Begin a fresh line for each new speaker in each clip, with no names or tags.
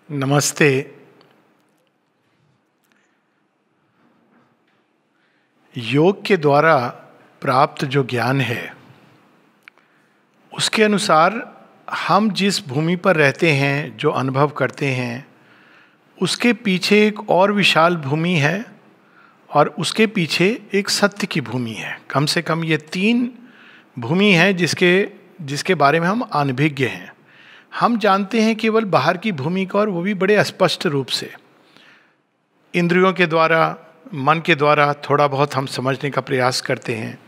नमस्ते। योग के द्वारा प्राप्त जो ज्ञान है उसके अनुसार हम जिस भूमि पर रहते हैं, जो अनुभव करते हैं, उसके पीछे एक और विशाल भूमि है और उसके पीछे एक सत्य की भूमि है। कम से कम ये तीन भूमि है जिसके बारे में हम अनभिज्ञ हैं। हम जानते हैं केवल बाहर की भूमि को, और वो भी बड़े स्पष्ट रूप से इंद्रियों के द्वारा, मन के द्वारा थोड़ा बहुत हम समझने का प्रयास करते हैं,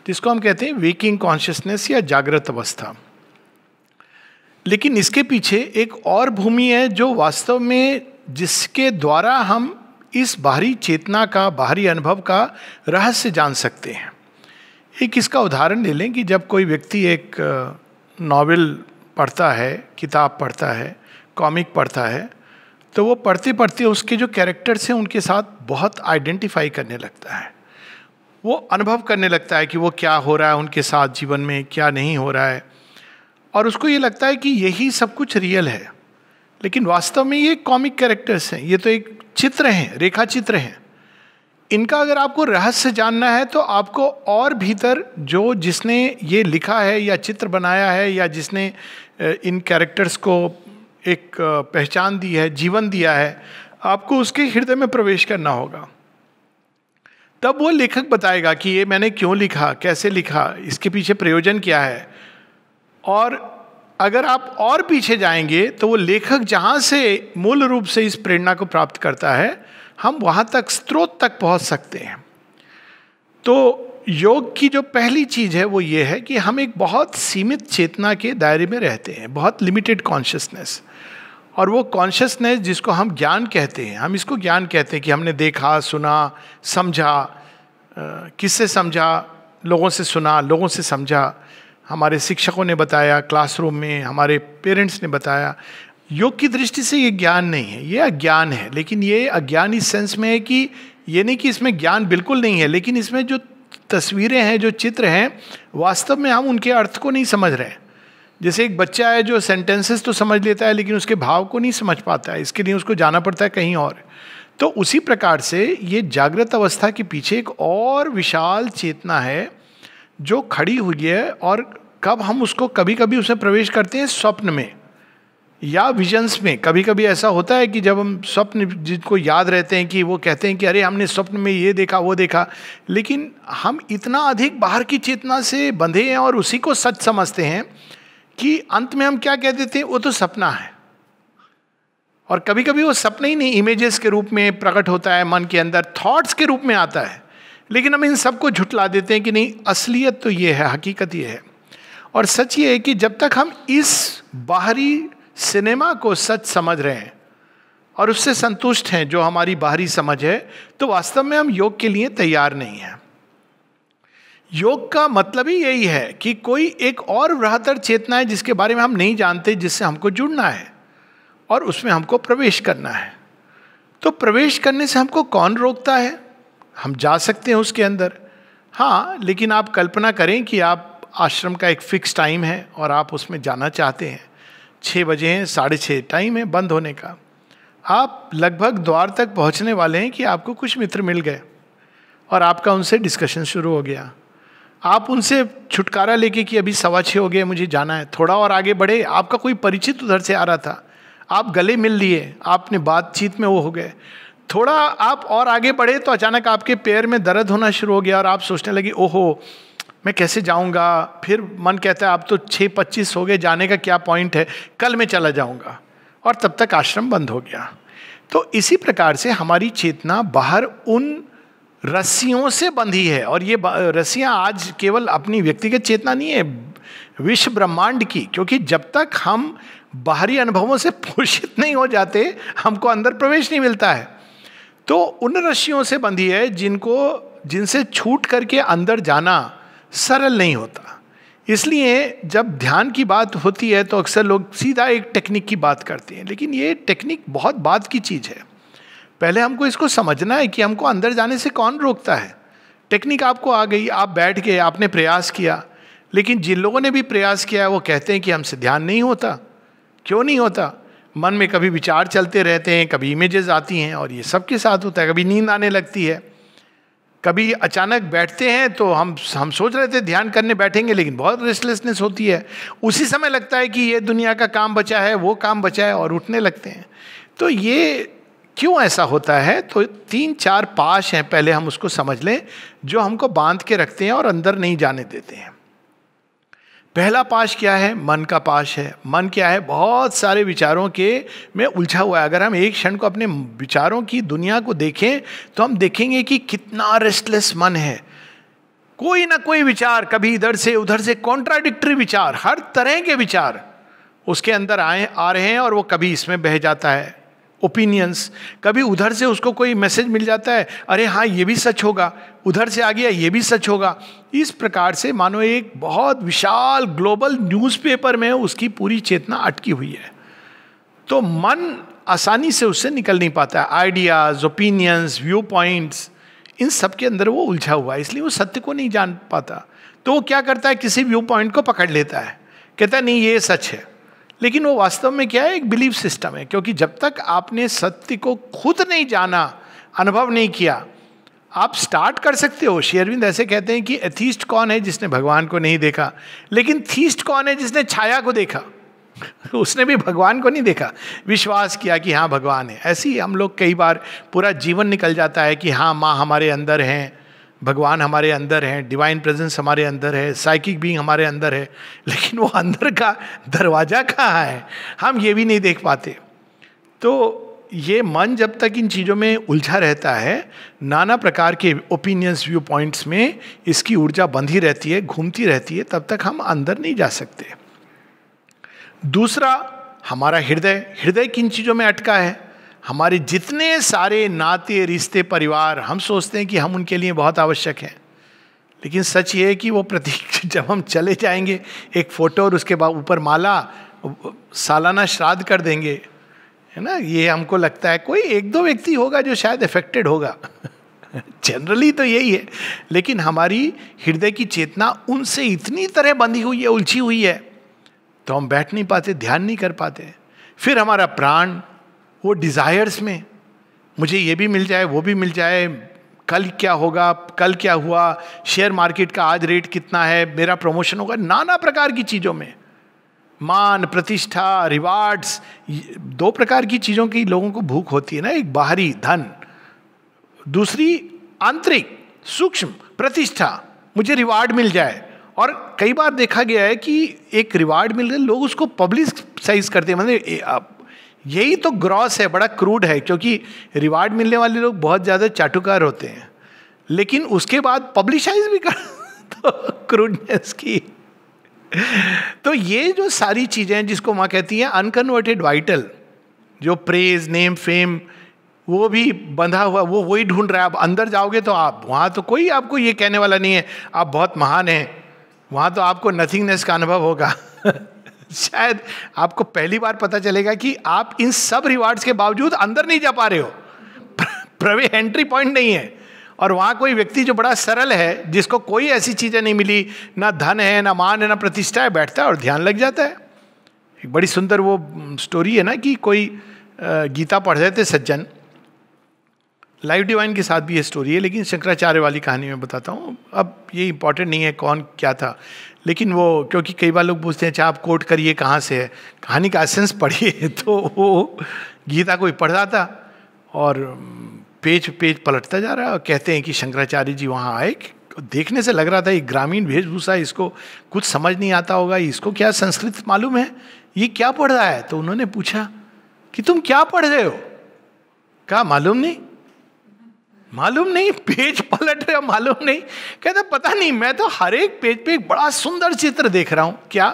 जिसको हम कहते हैं वेकिंग कॉन्शियसनेस या जागृत अवस्था। लेकिन इसके पीछे एक और भूमि है जो वास्तव में जिसके द्वारा हम इस बाहरी चेतना का, बाहरी अनुभव का रहस्य जान सकते हैं। एक इसका उदाहरण ले लें कि जब कोई व्यक्ति एक नॉवेल पढ़ता है, किताब पढ़ता है, कॉमिक पढ़ता है, तो वो पढ़ते पढ़ते उसके जो कैरेक्टर्स हैं उनके साथ बहुत आइडेंटिफाई करने लगता है। वो अनुभव करने लगता है कि वो क्या हो रहा है उनके साथ जीवन में, क्या नहीं हो रहा है, और उसको ये लगता है कि यही सब कुछ रियल है। लेकिन वास्तव में ये कॉमिक कैरेक्टर्स हैं, ये तो एक चित्र हैं, रेखा चित्र हैं। इनका अगर आपको रहस्य जानना है तो आपको और भीतर जो जिसने ये लिखा है या चित्र बनाया है या जिसने इन कैरेक्टर्स को एक पहचान दी है, जीवन दिया है, आपको उसके हृदय में प्रवेश करना होगा। तब वो लेखक बताएगा कि ये मैंने क्यों लिखा, कैसे लिखा, इसके पीछे प्रयोजन क्या है। और अगर आप और पीछे जाएंगे तो वो लेखक जहाँ से मूल रूप से इस प्रेरणा को प्राप्त करता है, हम वहाँ तक, स्रोत तक पहुँच सकते हैं। तो योग की जो पहली चीज़ है वो ये है कि हम एक बहुत सीमित चेतना के दायरे में रहते हैं, बहुत लिमिटेड कॉन्शियसनेस। और वो कॉन्शियसनेस जिसको हम ज्ञान कहते हैं, हम इसको ज्ञान कहते हैं कि हमने देखा, सुना, समझा, किससे समझा, लोगों से सुना, लोगों से समझा, हमारे शिक्षकों ने बताया, क्लासरूम में हमारे पेरेंट्स ने बताया। योग की दृष्टि से ये ज्ञान नहीं है, ये अज्ञान है। लेकिन ये अज्ञान इस सेंस में है कि ये नहीं कि इसमें ज्ञान बिल्कुल नहीं है, लेकिन इसमें जो तस्वीरें हैं, जो चित्र हैं, वास्तव में हम उनके अर्थ को नहीं समझ रहे हैं। जैसे एक बच्चा है जो सेंटेंसेस तो समझ लेता है लेकिन उसके भाव को नहीं समझ पाता है, इसके लिए उसको जाना पड़ता है कहीं और। तो उसी प्रकार से ये जागृत अवस्था के पीछे एक और विशाल चेतना है जो खड़ी हुई है। और कब हम उसको, कभी कभी उसमें प्रवेश करते हैं स्वप्न में या विजन्स में। कभी कभी ऐसा होता है कि जब हम स्वप्न, जिनको याद रहते हैं कि वो कहते हैं कि अरे हमने स्वप्न में ये देखा, वो देखा, लेकिन हम इतना अधिक बाहर की चेतना से बंधे हैं और उसी को सच समझते हैं कि अंत में हम क्या कह देते हैं, वो तो सपना है। और कभी कभी वो सपना ही नहीं, इमेजेस के रूप में प्रकट होता है, मन के अंदर थॉट्स के रूप में आता है। लेकिन हम इन सबको झुठला देते हैं कि नहीं, असलियत तो ये है, हकीकत ये है। और सच ये है कि जब तक हम इस बाहरी सिनेमा को सच समझ रहे हैं और उससे संतुष्ट हैं, जो हमारी बाहरी समझ है, तो वास्तव में हम योग के लिए तैयार नहीं हैं। योग का मतलब ही यही है कि कोई एक और बृहत्तर चेतना है जिसके बारे में हम नहीं जानते, जिससे हमको जुड़ना है और उसमें हमको प्रवेश करना है। तो प्रवेश करने से हमको कौन रोकता है? हम जा सकते हैं उसके अंदर, हाँ, लेकिन आप कल्पना करें कि आप, आश्रम का एक फिक्स टाइम है और आप उसमें जाना चाहते हैं। 6 बजे हैं, 6:30 टाइम है बंद होने का। आप लगभग द्वार तक पहुंचने वाले हैं कि आपको कुछ मित्र मिल गए और आपका उनसे डिस्कशन शुरू हो गया। आप उनसे छुटकारा लेके कि अभी 6:15 हो गए, मुझे जाना है, थोड़ा और आगे बढ़े, आपका कोई परिचित उधर से आ रहा था, आप गले मिल लिए, आपने बातचीत में वो हो गए। थोड़ा आप और आगे बढ़े तो अचानक आपके पैर में दर्द होना शुरू हो गया और आप सोचने लगे, ओहो मैं कैसे जाऊंगा। फिर मन कहता है अब तो 6:25 हो गए, जाने का क्या पॉइंट है, कल मैं चला जाऊंगा। और तब तक आश्रम बंद हो गया। तो इसी प्रकार से हमारी चेतना बाहर उन रस्सियों से बंधी है। और ये रस्सियां आज केवल अपनी व्यक्तिगत चेतना नहीं है, विश्व ब्रह्मांड की। क्योंकि जब तक हम बाहरी अनुभवों से पोषित नहीं हो जाते, हमको अंदर प्रवेश नहीं मिलता है। तो उन रस्सियों से बंधी है जिनसे छूट करके अंदर जाना सरल नहीं होता। इसलिए जब ध्यान की बात होती है तो अक्सर लोग सीधा एक टेक्निक की बात करते हैं, लेकिन ये टेक्निक बहुत बात की चीज़ है। पहले हमको इसको समझना है कि हमको अंदर जाने से कौन रोकता है। टेक्निक आपको आ गई, आप बैठ गए, आपने प्रयास किया, लेकिन जिन लोगों ने भी प्रयास किया है वो कहते हैं कि हमसे ध्यान नहीं होता। क्यों नहीं होता? मन में कभी विचार चलते रहते हैं, कभी इमेजेस आती हैं, और ये सबके साथ होता है। कभी नींद आने लगती है, कभी अचानक बैठते हैं तो हम सोच रहे थे ध्यान करने बैठेंगे, लेकिन बहुत रेस्टलेसनेस होती है। उसी समय लगता है कि ये दुनिया का काम बचा है, वो काम बचा है, और उठने लगते हैं। तो ये क्यों ऐसा होता है? तो 3-4 पाश हैं, पहले हम उसको समझ लें, जो हमको बांध के रखते हैं और अंदर नहीं जाने देते हैं। पहला पाश क्या है? मन का पाश है। मन क्या है? बहुत सारे विचारों के में उलझा हुआ है। अगर हम एक क्षण को अपने विचारों की दुनिया को देखें तो हम देखेंगे कि कितना रेस्टलेस मन है। कोई ना कोई विचार, कभी इधर से उधर से कॉन्ट्राडिक्टरी विचार, हर तरह के विचार उसके अंदर आ रहे हैं, और वो कभी इसमें बह जाता है ओपिनियंस, कभी उधर से उसको कोई मैसेज मिल जाता है, अरे हाँ ये भी सच होगा, उधर से आ गया ये भी सच होगा। इस प्रकार से मानो एक बहुत विशाल ग्लोबल न्यूज़पेपर में उसकी पूरी चेतना अटकी हुई है। तो मन आसानी से उससे निकल नहीं पाता है। आइडियाज, ओपिनियंस, व्यू पॉइंट्स, इन सब के अंदर वो उलझा हुआ है, इसलिए वो सत्य को नहीं जान पाता। तो वो क्या करता है? किसी व्यू पॉइंट को पकड़ लेता है, कहता है नहीं ये सच है, लेकिन वो वास्तव में क्या है? एक बिलीफ सिस्टम है। क्योंकि जब तक आपने सत्य को खुद नहीं जाना, अनुभव नहीं किया, आप स्टार्ट कर सकते हो। श्री अरविंद ऐसे कहते हैं कि एथीस्ट कौन है? जिसने भगवान को नहीं देखा। लेकिन थीस्ट कौन है? जिसने छाया को देखा। उसने भी भगवान को नहीं देखा, विश्वास किया कि हाँ भगवान है। ऐसे ही हम लोग कई बार पूरा जीवन निकल जाता है कि हाँ माँ हमारे अंदर हैं, भगवान हमारे अंदर हैं, डिवाइन प्रेजेंस हमारे अंदर है, साइकिक बीइंग हमारे अंदर है, लेकिन वो अंदर का दरवाजा कहाँ है हम ये भी नहीं देख पाते। तो ये मन जब तक इन चीज़ों में उलझा रहता है, नाना प्रकार के ओपिनियंस, व्यू पॉइंट्स में इसकी ऊर्जा बंधी रहती है, घूमती रहती है, तब तक हम अंदर नहीं जा सकते। दूसरा, हमारा हृदय किन चीज़ों में अटका है? हमारे जितने सारे नाते, रिश्ते, परिवार, हम सोचते हैं कि हम उनके लिए बहुत आवश्यक हैं, लेकिन सच ये है कि वो प्रतीक जब हम चले जाएंगे, एक फोटो और उसके बाद ऊपर माला, सालाना श्राद्ध कर देंगे, है ना। ये हमको लगता है कोई 1-2 व्यक्ति होगा जो शायद अफेक्टेड होगा जनरली तो यही है, लेकिन हमारी हृदय की चेतना उनसे इतनी तरह बंधी हुई है, उलझी हुई है, तो हम बैठ नहीं पाते, ध्यान नहीं कर पाते। फिर हमारा प्राण वो डिज़ायर्स में, मुझे ये भी मिल जाए, वो भी मिल जाए, कल क्या होगा, कल क्या हुआ, शेयर मार्केट का आज रेट कितना है, मेरा प्रमोशन होगा, नाना प्रकार की चीज़ों में, मान, प्रतिष्ठा, रिवार्ड्स, 2 प्रकार की चीज़ों की लोगों को भूख होती है ना। एक बाहरी धन, दूसरी आंतरिक सूक्ष्म प्रतिष्ठा, मुझे रिवार्ड मिल जाए। और कई बार देखा गया है कि एक रिवार्ड मिल गया, लोग उसको पब्लिसाइज करते हैं। मतलब यही तो ग्रॉस है, बड़ा क्रूड है, क्योंकि रिवार्ड मिलने वाले लोग बहुत ज़्यादा चाटुकार होते हैं, लेकिन उसके बाद पब्लिसाइज भी कर तो क्रूडनेस की। तो ये जो सारी चीज़ें हैं जिसको माँ कहती हैं अनकन्वर्टेड वाइटल, जो प्रेज, नेम, फेम, वो भी बंधा हुआ, वो वही ढूंढ रहा है। आप अंदर जाओगे तो आप वहाँ तो कोई आपको ये कहने वाला नहीं है आप बहुत महान हैं, वहाँ तो आपको नथिंगनेस का अनुभव होगा शायद आपको पहली बार पता चलेगा कि आप इन सब रिवार्ड्स के बावजूद अंदर नहीं जा पा रहे हो, प्रवेश एंट्री पॉइंट नहीं है। और वहाँ कोई व्यक्ति जो बड़ा सरल है, जिसको कोई ऐसी चीज़ें नहीं मिली, ना धन है, ना मान है, ना प्रतिष्ठा है, बैठता है और ध्यान लग जाता है। एक बड़ी सुंदर वो स्टोरी है ना कि कोई गीता पढ़ रहे थे सज्जन, लाइफ डिवाइन के साथ भी ये स्टोरी है, लेकिन शंकराचार्य वाली कहानी में बताता हूँ। अब ये इंपॉर्टेंट नहीं है कौन क्या था, लेकिन वो, क्योंकि कई बार लोग पूछते हैं अच्छा आप कोट करिए कहाँ से है, कहानी का एसेंस पढ़िए। तो वो गीता कोई पढ़ रहा था और पेज पलटता जा रहा है, और कहते हैं कि शंकराचार्य जी वहाँ आए, देखने से लग रहा था एक ग्रामीण वेशभूषा, इसको कुछ समझ नहीं आता होगा, इसको क्या संस्कृत मालूम है, ये क्या पढ़ रहा है। तो उन्होंने पूछा कि तुम क्या पढ़ रहे हो? कहा मालूम नहीं, पेज पलट रहे हो, मालूम नहीं। कहता पता नहीं, मैं तो हर एक पेज पे एक बड़ा सुंदर चित्र देख रहा हूं। क्या?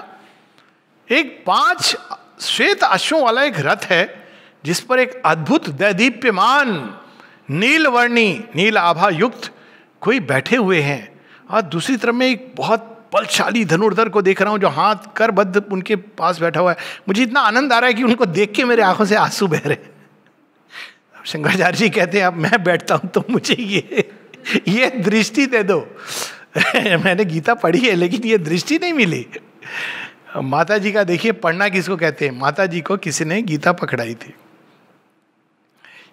एक 5 श्वेत अश्वों वाला एक रथ है, जिस पर एक अद्भुत दैदीप्यमान नीलवर्णी, नील आभा युक्त कोई बैठे हुए हैं, और दूसरी तरफ में एक बहुत बलशाली धनुर्धर को देख रहा हूं जो हाथ करबद्ध उनके पास बैठा हुआ है। मुझे इतना आनंद आ रहा है कि उनको देख के मेरे आंखों से आंसू बह रहे। शंकराचार्य जी कहते हैं अब मैं बैठता हूं तो मुझे ये दृष्टि दे दो मैंने गीता पढ़ी है लेकिन ये दृष्टि नहीं मिली। माता जी का देखिए पढ़ना किसको कहते हैं, माता जी को किसी ने गीता पकड़ाई थी।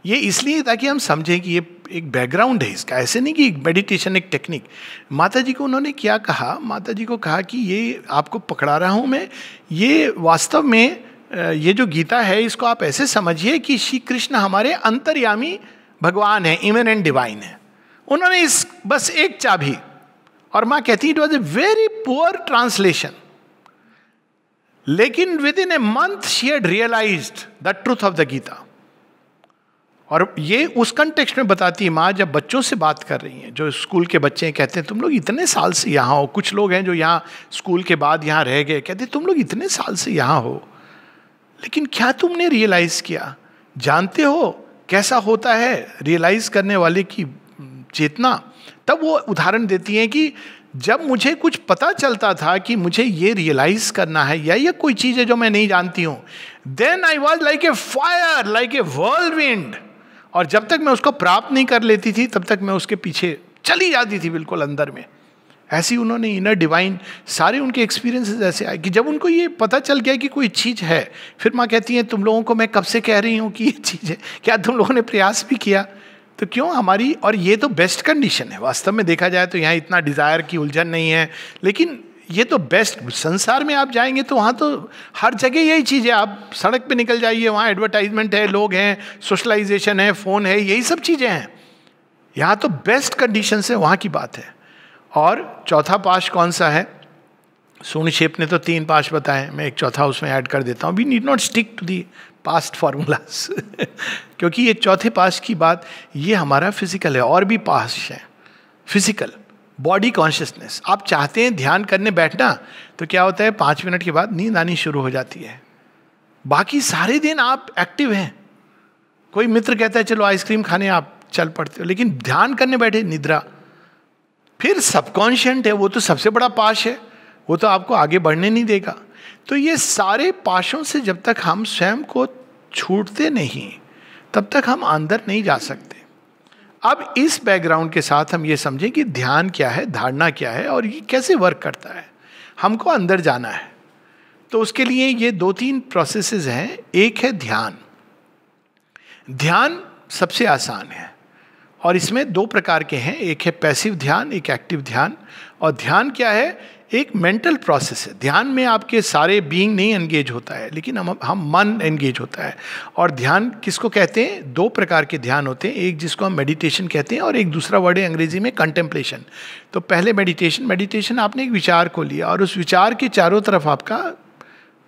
ये इसलिए ताकि हम समझें कि ये एक बैकग्राउंड है इसका, ऐसे नहीं कि मेडिटेशन एक टेक्निक। माता जी को उन्होंने क्या कहा, माता जी को कहा कि ये आपको पकड़ा रहा हूँ मैं, ये वास्तव में ये जो गीता है इसको आप ऐसे समझिए कि श्री कृष्ण हमारे अंतर्यामी भगवान है, इमिनेंट डिवाइन है। उन्होंने इस बस एक चाबी, और माँ कहती it was a very poor translation, लेकिन within a month she had realised the truth of the Gita. और ये उस कंटेक्स्ट में बताती है माँ, जब बच्चों से बात कर रही हैं, जो स्कूल के बच्चे हैं, कहते हैं तुम लोग इतने साल से यहाँ हो, कुछ लोग हैं जो यहाँ स्कूल के बाद यहाँ रह गए, कहते तुम लोग इतने साल से यहाँ हो, लेकिन क्या तुमने रियलाइज किया, जानते हो कैसा होता है रियलाइज करने वाले की चेतना। तब वो उदाहरण देती हैं कि जब मुझे कुछ पता चलता था कि मुझे ये रियलाइज करना है या ये कोई चीज़ है जो मैं नहीं जानती हूँ, then I was like a fire, like a whirlwind. और जब तक मैं उसको प्राप्त नहीं कर लेती थी तब तक मैं उसके पीछे चली जाती थी बिल्कुल अंदर में। ऐसी उन्होंने इनर डिवाइन सारे उनके एक्सपीरियंसेस ऐसे आए कि जब उनको ये पता चल गया कि कोई चीज़ है, फिर माँ कहती है तुम लोगों को मैं कब से कह रही हूँ कि ये चीज़ है, क्या तुम लोगों ने प्रयास भी किया? तो क्यों हमारी, और ये तो बेस्ट कंडीशन है वास्तव में देखा जाए तो, यहाँ इतना डिज़ायर की उलझन नहीं है, लेकिन ये तो बेस्ट। संसार में आप जाएंगे तो वहाँ तो हर जगह यही चीज़ है, आप सड़क पे निकल जाइए वहाँ एडवर्टाइजमेंट है, लोग हैं, सोशलाइजेशन है, फ़ोन है, यही सब चीज़ें हैं। यहाँ तो बेस्ट कंडीशन से वहाँ की बात है। और चौथा पाश कौन सा है? सोनीशेप ने तो 3 पाश बताए, मैं एक चौथा उसमें ऐड कर देता हूँ। We need not stick to the past formulas क्योंकि ये चौथे पाश की बात, ये हमारा फिजिकल है। और भी पाश है फिजिकल, बॉडी कॉन्शियसनेस। आप चाहते हैं ध्यान करने बैठना, तो क्या होता है 5 मिनट के बाद नींद आनी शुरू हो जाती है। बाकी सारे दिन आप एक्टिव हैं। कोई मित्र कहता है चलो आइसक्रीम खाने, आप चल पड़ते हो, लेकिन ध्यान करने बैठे निद्रा। फिर सबकॉन्शियंट है, वो तो सबसे बड़ा पाश है, वो तो आपको आगे बढ़ने नहीं देगा। तो ये सारे पाशों से जब तक हम स्वयं को छूटते नहीं तब तक हम अंदर नहीं जा सकते। अब इस बैकग्राउंड के साथ हम ये समझें कि ध्यान क्या है, धारणा क्या है और ये कैसे वर्क करता है। हमको अंदर जाना है तो उसके लिए ये 2-3 प्रोसेसेस हैं। एक है ध्यान। ध्यान सबसे आसान है और इसमें 2 प्रकार के हैं, एक है पैसिव ध्यान, एक एक्टिव ध्यान। और ध्यान क्या है? एक मेंटल प्रोसेस है। ध्यान में आपके सारे बीइंग नहीं एंगेज होता है, लेकिन हम मन एंगेज होता है। और ध्यान किसको कहते हैं? 2 प्रकार के ध्यान होते हैं, एक जिसको हम मेडिटेशन कहते हैं और एक दूसरा वर्ड है अंग्रेजी में कंटेम्पलेशन। तो पहले मेडिटेशन आपने एक विचार को लिया और उस विचार के चारों तरफ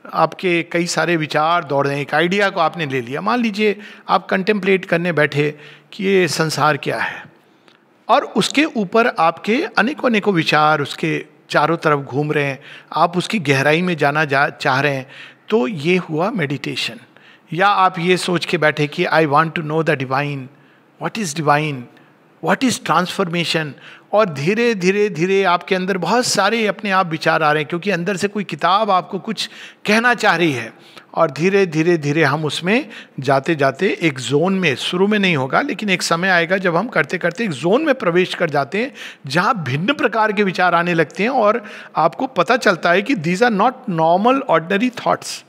आपके कई सारे विचार दौड़ रहे हैं, एक आइडिया को आपने ले लिया। मान लीजिए आप कंटेम्पलेट करने बैठे कि ये संसार क्या है, और उसके ऊपर आपके अनेकों विचार उसके चारों तरफ घूम रहे हैं, आप उसकी गहराई में जाना चाह रहे हैं, तो ये हुआ मेडिटेशन। या आप ये सोच के बैठे कि I want to know the divine, what is divine, what is transformation. और धीरे धीरे धीरे आपके अंदर बहुत सारे अपने आप विचार आ रहे हैं, क्योंकि अंदर से कोई किताब आपको कुछ कहना चाह रही है। और धीरे धीरे धीरे हम उसमें जाते जाते एक जोन में, शुरू में नहीं होगा लेकिन एक समय आएगा जब हम करते करते एक जोन में प्रवेश कर जाते हैं जहाँ भिन्न प्रकार के विचार आने लगते हैं और आपको पता चलता है कि these are not normal ordinary thoughts.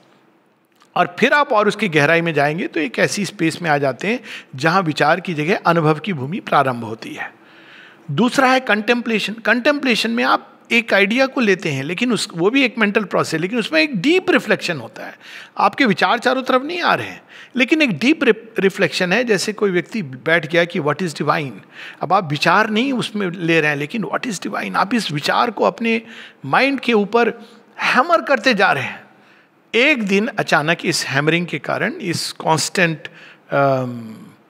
और फिर आप और उसकी गहराई में जाएंगे तो एक ऐसी स्पेस में आ जाते हैं जहाँ विचार की जगह अनुभव की भूमि प्रारंभ होती है। दूसरा है कंटेम्पलेशन। कंटेम्पलेशन में आप एक आइडिया को लेते हैं, लेकिन वो भी एक मेंटल प्रोसेस, लेकिन उसमें एक डीप रिफ्लेक्शन होता है। आपके विचार चारों तरफ नहीं आ रहे हैं, लेकिन एक डीप रिफ्लेक्शन है। जैसे कोई व्यक्ति बैठ गया कि व्हाट इज़ डिवाइन, अब आप विचार नहीं उसमें ले रहे हैं, लेकिन व्हाट इज़ डिवाइन, आप इस विचार को अपने माइंड के ऊपर हैमर करते जा रहे हैं। एक दिन अचानक इस हैमरिंग के कारण, इस कांस्टेंट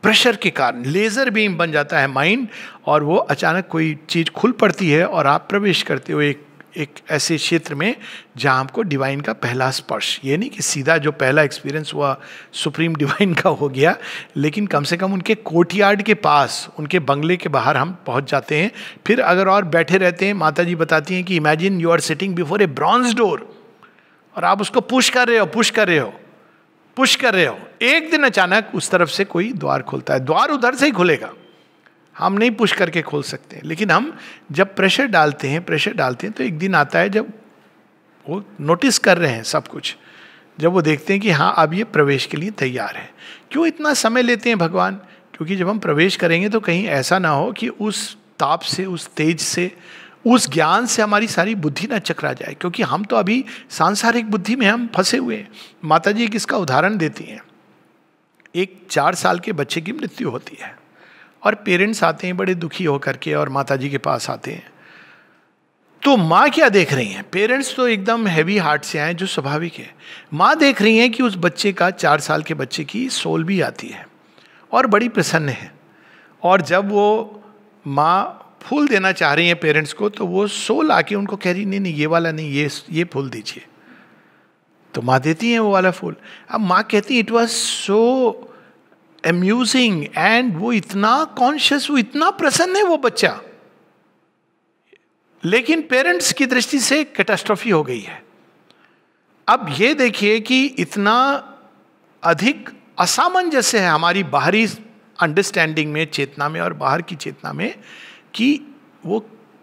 प्रेशर के कारण लेज़र बीम बन जाता है माइंड, और वो अचानक कोई चीज़ खुल पड़ती है और आप प्रवेश करते हो एक ऐसे क्षेत्र में जहाँ आपको डिवाइन का पहला स्पर्श, ये नहीं कि सीधा जो पहला एक्सपीरियंस हुआ सुप्रीम डिवाइन का हो गया, लेकिन कम से कम उनके कोर्टयार्ड के पास, उनके बंगले के बाहर हम पहुँच जाते हैं। फिर अगर और बैठे रहते हैं, माता जी बताती हैं कि imagine you are sitting before a bronze door और आप उसको पुश कर रहे हो। एक दिन अचानक उस तरफ से कोई द्वार खुलता है। द्वार उधर से ही खुलेगा, हम नहीं पुश करके खोल सकते, लेकिन हम जब प्रेशर डालते हैं तो एक दिन आता है जब वो नोटिस कर रहे हैं सब कुछ। जब वो देखते हैं कि हाँ अब ये प्रवेश के लिए तैयार है। क्यों इतना समय लेते हैं भगवान? क्योंकि जब हम प्रवेश करेंगे तो कहीं ऐसा ना हो कि उस ताप से, उस तेज से, उस ज्ञान से हमारी सारी बुद्धि ना चकरा जाए, क्योंकि हम तो अभी सांसारिक बुद्धि में हम फंसे हुए हैं। माता जी एक इसका उदाहरण देती हैं। एक 4 साल के बच्चे की मृत्यु होती है और पेरेंट्स आते हैं बड़े दुखी होकर के और माता जी के पास आते हैं। तो माँ क्या देख रही हैं? पेरेंट्स तो एकदम हैवी हार्ट से आए, जो स्वाभाविक है। माँ देख रही हैं कि उस बच्चे का, 4 साल के बच्चे की सोल भी आती है और बड़ी प्रसन्न है। और जब वो माँ फूल देना चाह रही हैं पेरेंट्स को, तो वो सोल आके उनको कह रही नहीं नहीं ये वाला नहीं, ये फूल दीजिए। तो माँ देती हैं वो वाला फूल। अब माँ कहती it was so amusing, and वो इतना कॉन्शियस, वो इतना प्रसन्न है वो बच्चा। लेकिन पेरेंट्स की दृष्टि से कैटास्ट्रॉफी हो गई है। अब ये देखिए कि इतना अधिक असामंजस्य है हमारी बाहरी अंडरस्टैंडिंग में, चेतना में, और बाहर की चेतना में, कि वो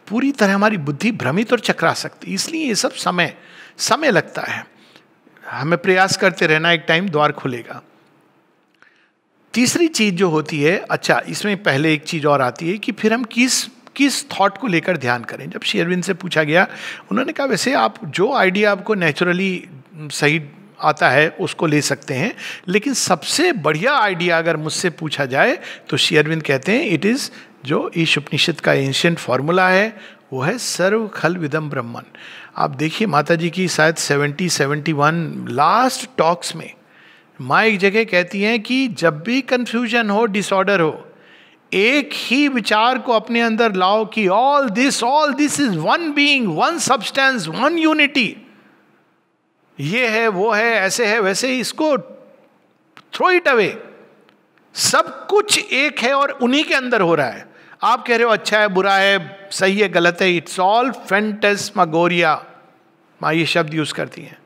पूरी तरह हमारी बुद्धि भ्रमित और चकरा सकती। इसलिए ये सब समय लगता है। हमें प्रयास करते रहना, एक टाइम द्वार खुलेगा। तीसरी चीज जो होती है, अच्छा इसमें पहले एक चीज और आती है कि फिर हम किस थॉट को लेकर ध्यान करें। जब श्री अरविंद से पूछा गया, उन्होंने कहा वैसे आप जो आइडिया आपको नेचुरली सही आता है उसको ले सकते हैं, लेकिन सबसे बढ़िया आइडिया अगर मुझसे पूछा जाए तो श्री अरविंद कहते हैं इट इज, जो ईश उपनिषद का एंशिएंट फॉर्मूला है, वो है सर्व खल विदम ब्रह्मन। आप देखिए माता जी की शायद 70-71 लास्ट टॉक्स में माँ एक जगह कहती हैं कि जब भी कंफ्यूजन हो, डिसऑर्डर हो, एक ही विचार को अपने अंदर लाओ कि all this is one being, one substance, one unity. ये है, वो है, ऐसे है, वैसे ही, इसको थ्रो इट अवे। सब कुछ एक है और उन्हीं के अंदर हो रहा है। आप कह रहे हो अच्छा है, बुरा है, सही है, गलत है, इट्स ऑल फैंटास्मागोरिया, माँ ये शब्द यूज करती हैं।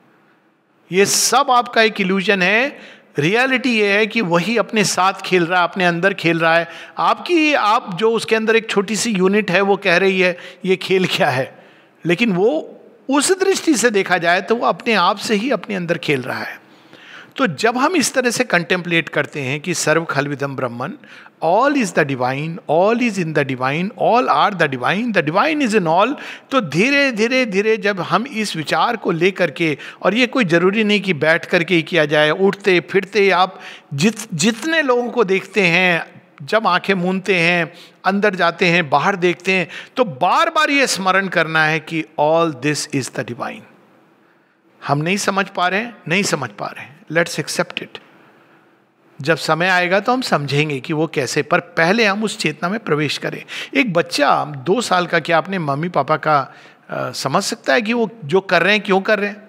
ये सब आपका एक इल्यूजन है। रियलिटी ये है कि वही अपने साथ खेल रहा है, अपने अंदर खेल रहा है। आप जो उसके अंदर एक छोटी सी यूनिट है, वो कह रही है ये खेल क्या है, लेकिन वो उस दृष्टि से देखा जाए तो वो अपने आप से ही अपने अंदर खेल रहा है। तो जब हम इस तरह से कंटेम्पलेट करते हैं कि सर्व खलविदम ब्रह्मन, all is the divine, all is in the divine, all are the divine is in all, तो धीरे धीरे धीरे जब हम इस विचार को लेकर के, और ये कोई जरूरी नहीं कि बैठ करके ही किया जाए, उठते फिरते आप जितने लोगों को देखते हैं, जब आंखें मूंदते हैं, अंदर जाते हैं, बाहर देखते हैं, तो बार बार ये स्मरण करना है कि all this is the divine. हम नहीं समझ पा रहे हैं, लेट्स एक्सेप्ट इट। जब समय आएगा तो हम समझेंगे कि वो कैसे, पर पहले हम उस चेतना में प्रवेश करें। एक बच्चा 2 साल का क्या अपने मम्मी पापा का समझ सकता है कि वो जो कर रहे हैं क्यों कर रहे हैं?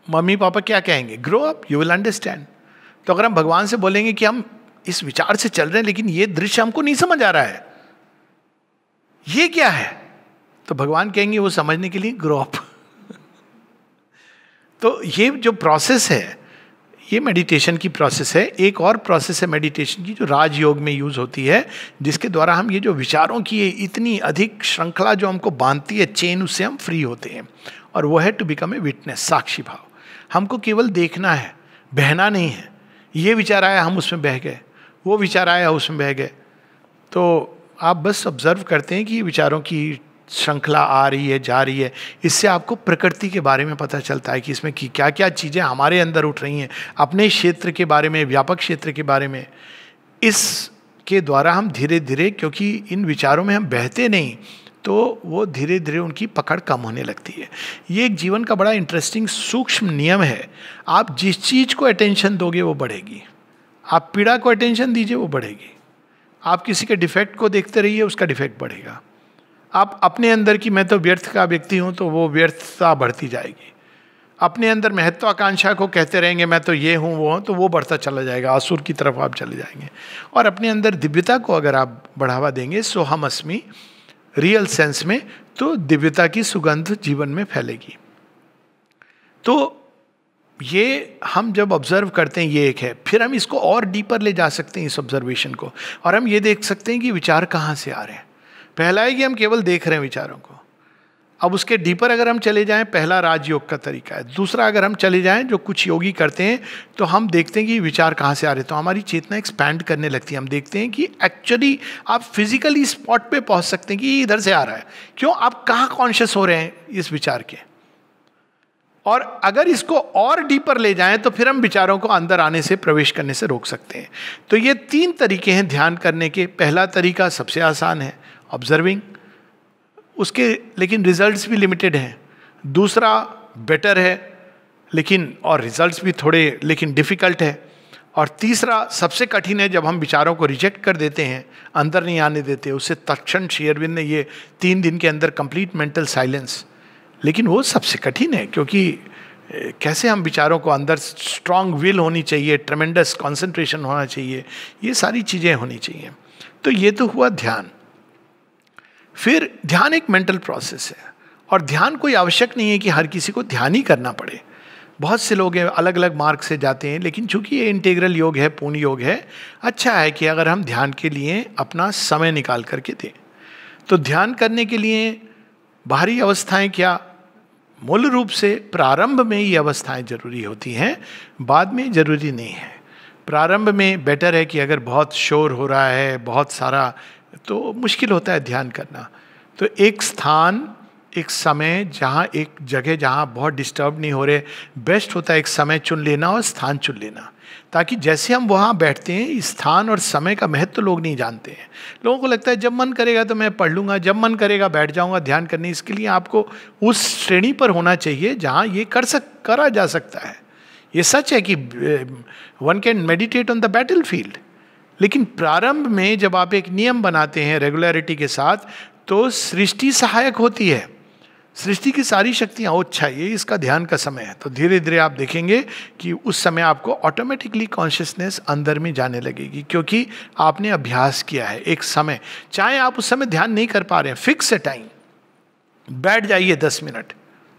मम्मी पापा क्या कहेंगे? Grow up, you will understand. तो अगर हम भगवान से बोलेंगे कि हम इस विचार से चल रहे हैं लेकिन ये दृश्य हमको नहीं समझ आ रहा है, ये क्या है, तो भगवान कहेंगे वो समझने के लिए ग्रो अप। तो ये जो प्रोसेस है, ये मेडिटेशन की प्रोसेस है। एक और प्रोसेस है मेडिटेशन की जो राजयोग में यूज होती है, जिसके द्वारा हम ये जो विचारों की इतनी अधिक श्रृंखला जो हमको बांधती है, चेन, उससे हम फ्री होते हैं। और वो है टू बिकम ए विटनेस, साक्षी भाव। हमको केवल देखना है, बहना नहीं है। ये विचार आया हम उसमें बह गए, वो विचार आया उसमें बह गए। तो आप बस ऑब्जर्व करते हैं कि विचारों की श्रृंखला आ रही है, जा रही है। इससे आपको प्रकृति के बारे में पता चलता है कि इसमें की क्या क्या चीज़ें हमारे अंदर उठ रही हैं, अपने क्षेत्र के बारे में, व्यापक क्षेत्र के बारे में। इसके द्वारा हम धीरे धीरे, क्योंकि इन विचारों में हम बहते नहीं, तो वो धीरे धीरे उनकी पकड़ कम होने लगती है। ये एक जीवन का बड़ा इंटरेस्टिंग सूक्ष्म नियम है। आप जिस चीज़ को अटेंशन दोगे वो बढ़ेगी। आप पीड़ा को अटेंशन दीजिए, वो बढ़ेगी। आप किसी के डिफेक्ट को देखते रहिए, उसका डिफेक्ट बढ़ेगा। आप अपने अंदर की मैं तो व्यर्थ का व्यक्ति हूँ, तो वो व्यर्थता बढ़ती जाएगी। अपने अंदर महत्वाकांक्षा को कहते रहेंगे मैं तो ये हूँ वो हूँ, तो वो बढ़ता चला जाएगा, असुर की तरफ आप चले जाएंगे। और अपने अंदर दिव्यता को अगर आप बढ़ावा देंगे, सोहम अस्मि रियल सेंस में, तो दिव्यता की सुगंध जीवन में फैलेगी। तो ये हम जब ऑब्जर्व करते हैं, ये एक है। फिर हम इसको और डीपर ले जा सकते हैं इस ऑब्जर्वेशन को, और हम ये देख सकते हैं कि विचार कहाँ से आ रहे हैं। पहला है कि हम केवल देख रहे हैं विचारों को। अब उसके डीपर अगर हम चले जाएं, पहला राजयोग का तरीका है। दूसरा अगर हम चले जाएं जो कुछ योगी करते हैं, तो हम देखते हैं कि विचार कहाँ से आ रहे हैं, तो हमारी चेतना एक्सपैंड करने लगती है। हम देखते हैं कि एक्चुअली आप फिजिकली स्पॉट पे पहुंच सकते हैं कि ये इधर से आ रहा है, क्यों, आप कहाँ कॉन्शियस हो रहे हैं इस विचार के। और अगर इसको और डीपर ले जाएं तो फिर हम विचारों को अंदर आने से, प्रवेश करने से रोक सकते हैं। तो ये 3 तरीके हैं ध्यान करने के। पहला तरीका सबसे आसान है, ऑब्जर्विंग, उसके लेकिन रिजल्ट्स भी लिमिटेड हैं। दूसरा बेटर है लेकिन, और रिजल्ट्स भी थोड़े लेकिन डिफिकल्ट है। और तीसरा सबसे कठिन है, जब हम विचारों को रिजेक्ट कर देते हैं, अंदर नहीं आने देते। उससे तत्क्षण श्री अरविंद ने ये 3 दिन के अंदर कंप्लीट मेंटल साइलेंस, लेकिन वो सबसे कठिन है, क्योंकि कैसे हम विचारों को अंदर, स्ट्रांग विल होनी चाहिए, ट्रेमेंडस कंसंट्रेशन होना चाहिए, ये सारी चीज़ें होनी चाहिए। तो ये तो हुआ ध्यान। फिर ध्यान एक मेंटल प्रोसेस है, और ध्यान कोई आवश्यक नहीं है कि हर किसी को ध्यान ही करना पड़े। बहुत से लोग हैं अलग अलग मार्ग से जाते हैं, लेकिन चूंकि ये इंटीग्रल योग है, पूर्ण योग है, अच्छा है कि अगर हम ध्यान के लिए अपना समय निकाल करके दें। तो ध्यान करने के लिए बाहरी अवस्थाएं क्या, मूल रूप से प्रारंभ में ये अवस्थाएं जरूरी होती हैं, बाद में जरूरी नहीं है। प्रारंभ में बेटर है कि अगर बहुत शोर हो रहा है, बहुत सारा, तो मुश्किल होता है ध्यान करना। तो एक स्थान, एक समय, जहाँ एक जगह जहाँ बहुत डिस्टर्ब नहीं हो रहे, बेस्ट होता है एक समय चुन लेना और स्थान चुन लेना, ताकि जैसे हम वहाँ बैठते हैं, स्थान और समय का महत्व लोग नहीं जानते हैं। लोगों को लगता है जब मन करेगा तो मैं पढ़ लूँगा, जब मन करेगा बैठ जाऊँगा ध्यान करने। इसके लिए आपको उस श्रेणी पर होना चाहिए जहाँ ये करा जा सकता है। ये सच है कि one can meditate on the battle field, लेकिन प्रारंभ में जब आप एक नियम बनाते हैं रेगुलरिटी के साथ, तो सृष्टि सहायक होती है। सृष्टि की सारी शक्तियाँ, अच्छा ये इसका ध्यान का समय है, तो धीरे धीरे आप देखेंगे कि उस समय आपको ऑटोमेटिकली कॉन्शियसनेस अंदर में जाने लगेगी, क्योंकि आपने अभ्यास किया है एक समय। चाहे आप उस समय ध्यान नहीं कर पा रहे हैं, फिक्स है टाइम, बैठ जाइए 10 मिनट,